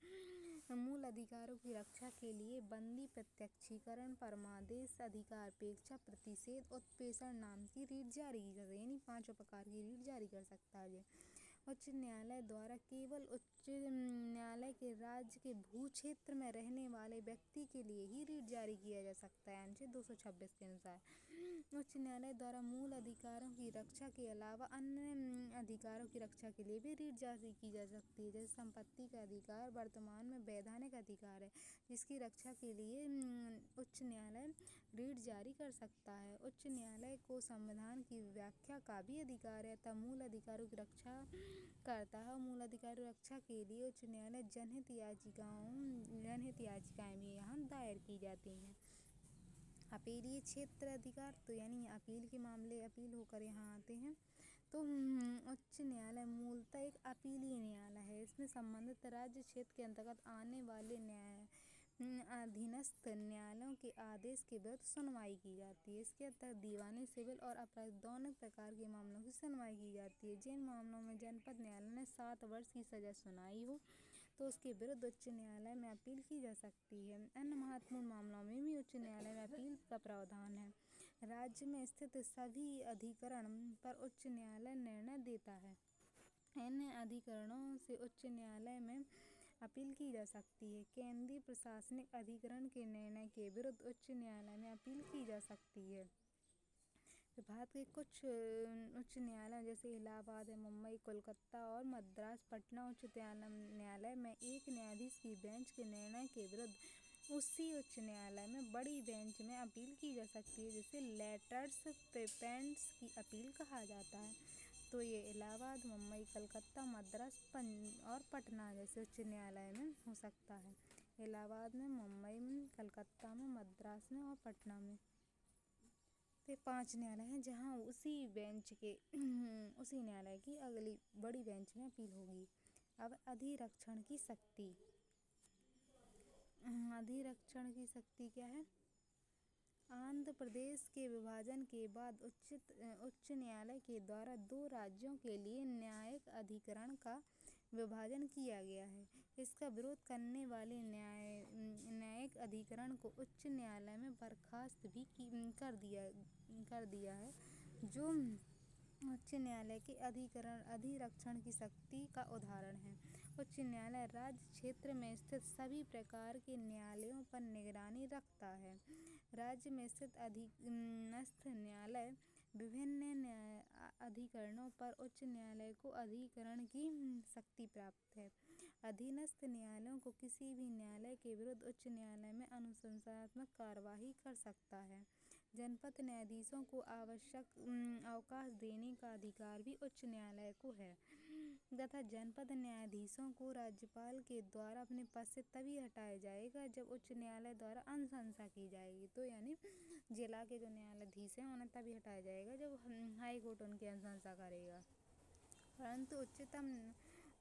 मूल अधिकारों की रक्षा के लिए बंदी, प्रत्यक्षीकरण, परमादेश, अधिकारपेक्षा, प्रतिषेध, उत्प्रेषण नाम की रीट जारी की जाती है, यानी 5 प्रकार की रीट जारी कर सकता है। उच्च न्यायालय द्वारा केवल उच्च न्यायालय के राज्य के भू क्षेत्र में रहने वाले व्यक्ति के लिए ही रीट जारी किया जा सकता है, अनुच्छेद 226 के अनुसार। उच्च न्यायालय द्वारा मूल अधिकारों की रक्षा के अलावा अन्य अधिकारों की रक्षा के लिए भी रीट जारी की जा सकती है, जैसे संपत्ति का अधिकार वर्तमान में वैधानिक अधिकार है, जिसकी रक्षा के लिए उच्च न्यायालय रीट जारी कर सकता है। उच्च न्यायालय को संविधान की व्याख्या का भी अधिकार है, तब मूल अधिकारों की रक्षा करता है और मूल अधिकारों की रक्षा के लिए उच्च न्यायालय जनहित याचिकाएं भी यहाँ दायर की जाती हैं। अपीलीय क्षेत्र अधिकार, तो यानी अपील के मामले अपील होकर यहाँ आते हैं, तो उच्च न्यायालय मूलतः एक अपीलीय न्यायालय है। इसमें संबंधित राज्य क्षेत्र के अंतर्गत आने वाले अधीनस्थ न्यायालयों के आदेश के विरुद्ध सुनवाई की जाती है। इसके अंतर्गत दीवानी, सिविल और आपराधिक दोनों प्रकार के मामलों की सुनवाई की जाती है। जिन मामलों में जनपद न्यायालय ने 7 वर्ष की सजा सुनाई हो तो उसके विरुद्ध उच्च न्यायालय में अपील की जा सकती है। अन्य महत्वपूर्ण मामलों में भी उच्च न्यायालय में अपील का प्रावधान है। राज्य में स्थित सभी अधिकरण पर उच्च न्यायालय निर्णय देता है। इन अधिकरणों से उच्च न्यायालय में अपील की जा सकती है। केंद्रीय प्रशासनिक अधिकरण के निर्णय के विरुद्ध उच्च न्यायालय में अपील की जा सकती है। भारत के कुछ उच्च न्यायालय जैसे इलाहाबाद, मुंबई, कोलकाता और मद्रास, पटना उच्च न्यायालय में एक न्यायाधीश की बेंच के निर्णय के विरुद्ध उसी उच्च न्यायालय में बड़ी बेंच में अपील की जा सकती है, जिसे लेटर्स पेपेंट्स की अपील कहा जाता है। तो ये इलाहाबाद, मुंबई, कलकत्ता, मद्रास और पटना जैसे उच्च न्यायालय में हो सकता है। इलाहाबाद में, मुंबई में, कलकत्ता में, मद्रास में और पटना में। तो 5 न्यायालय हैं जहाँ उसी न्यायालय की अगली बड़ी बेंच में अपील होगी। अब अधिरक्षण की शक्ति, अधिरक्षण की शक्ति क्या है? आंध्र प्रदेश के विभाजन के बाद उच्च न्यायालय के द्वारा 2 राज्यों के लिए न्यायिक अधिकरण का विभाजन किया गया है। इसका विरोध करने वाले न्यायिक अधिकरण को उच्च न्यायालय में बर्खास्त भी कर दिया है, जो उच्च न्यायालय के अधिरक्षण की शक्ति का उदाहरण है। उच्च न्यायालय राज्य क्षेत्र में स्थित सभी प्रकार के न्यायालयों पर निगरानी रखता है। राज्य में स्थित अधीनस्थ न्यायालय विभिन्न अधिकरणों पर उच्च न्यायालय को अधिकरण की शक्ति प्राप्त है। अधीनस्थ न्यायालयों को किसी भी न्यायालय के विरुद्ध उच्च न्यायालय में अनुशासनात्मक कार्यवाही कर सकता है। जनपद न्यायाधीशों को आवश्यक अवकाश देने का अधिकार भी उच्च न्यायालय को है तथा जनपद न्यायाधीशों को राज्यपाल के द्वारा अपने पद से तभी हटाया जाएगा जब उच्च न्यायालय द्वारा अनुशंसा की जाएगी। तो यानी जिला के जो न्यायाधीश हैं उन्हें तभी हटाया जाएगा जब हाई कोर्ट उनकी अनुशंसा करेगा। परंतु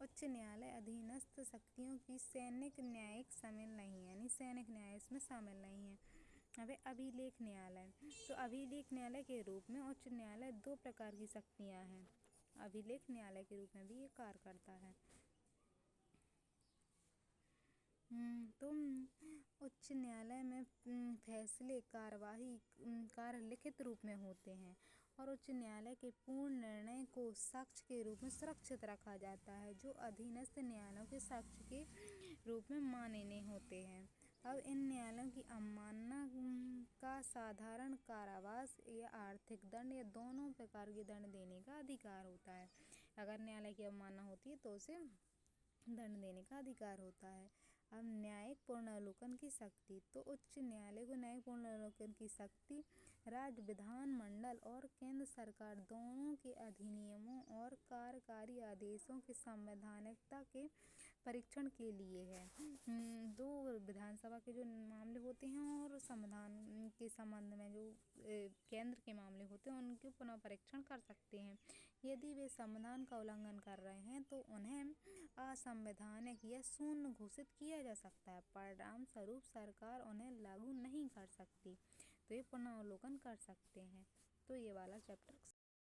उच्च न्यायालय अधीनस्थ शक्तियों की सैनिक न्यायिक शामिल नहीं है, यानी सैनिक न्याय इसमें शामिल नहीं है। अब अभिलेख न्यायालय। तो अभिलेख न्यायालय के रूप में उच्च न्यायालय 2 प्रकार की शक्तियाँ हैं। अभिलेख न्यायालय के रूप में भी ये कार्य करता है। तो उच्च न्यायालय में फैसले कार्य लिखित रूप में होते हैं और उच्च न्यायालय के पूर्ण निर्णय को साक्ष्य के रूप में सुरक्षित रखा जाता है, जो अधीनस्थ न्यायालयों के साक्ष्य के रूप में मान्य नहीं होते हैं। अब इन न्यायालयों की अवमानना का साधारण कारावास या आर्थिक दंड या दोनों प्रकार के दंड देने का अधिकार होता है। अगर न्यायालय की अवमानना होती है तो उसे दंड देने का अधिकार होता है। अब न्यायिक पुनर्विलोकन की शक्ति। तो उच्च न्यायालय को न्यायिक पुनर्विलोकन की शक्ति राज्य विधानमंडल और केंद्र सरकार दोनों के अधिनियमों और कार्यकारी आदेशों के संवैधानिकता के परीक्षण के लिए है। 2 विधानसभा के जो मामले होते हैं और संविधान के संबंध में जो केंद्र के मामले होते हैं उनके पुनः परीक्षण कर सकते हैं। यदि वे संविधान का उल्लंघन कर रहे हैं तो उन्हें असंवैधानिक या शून्य घोषित किया जा सकता है। परिणाम स्वरूप सरकार उन्हें लागू नहीं कर सकती, तो ये पुनर्विलोकन कर सकते हैं। तो ये वाला चैप्टर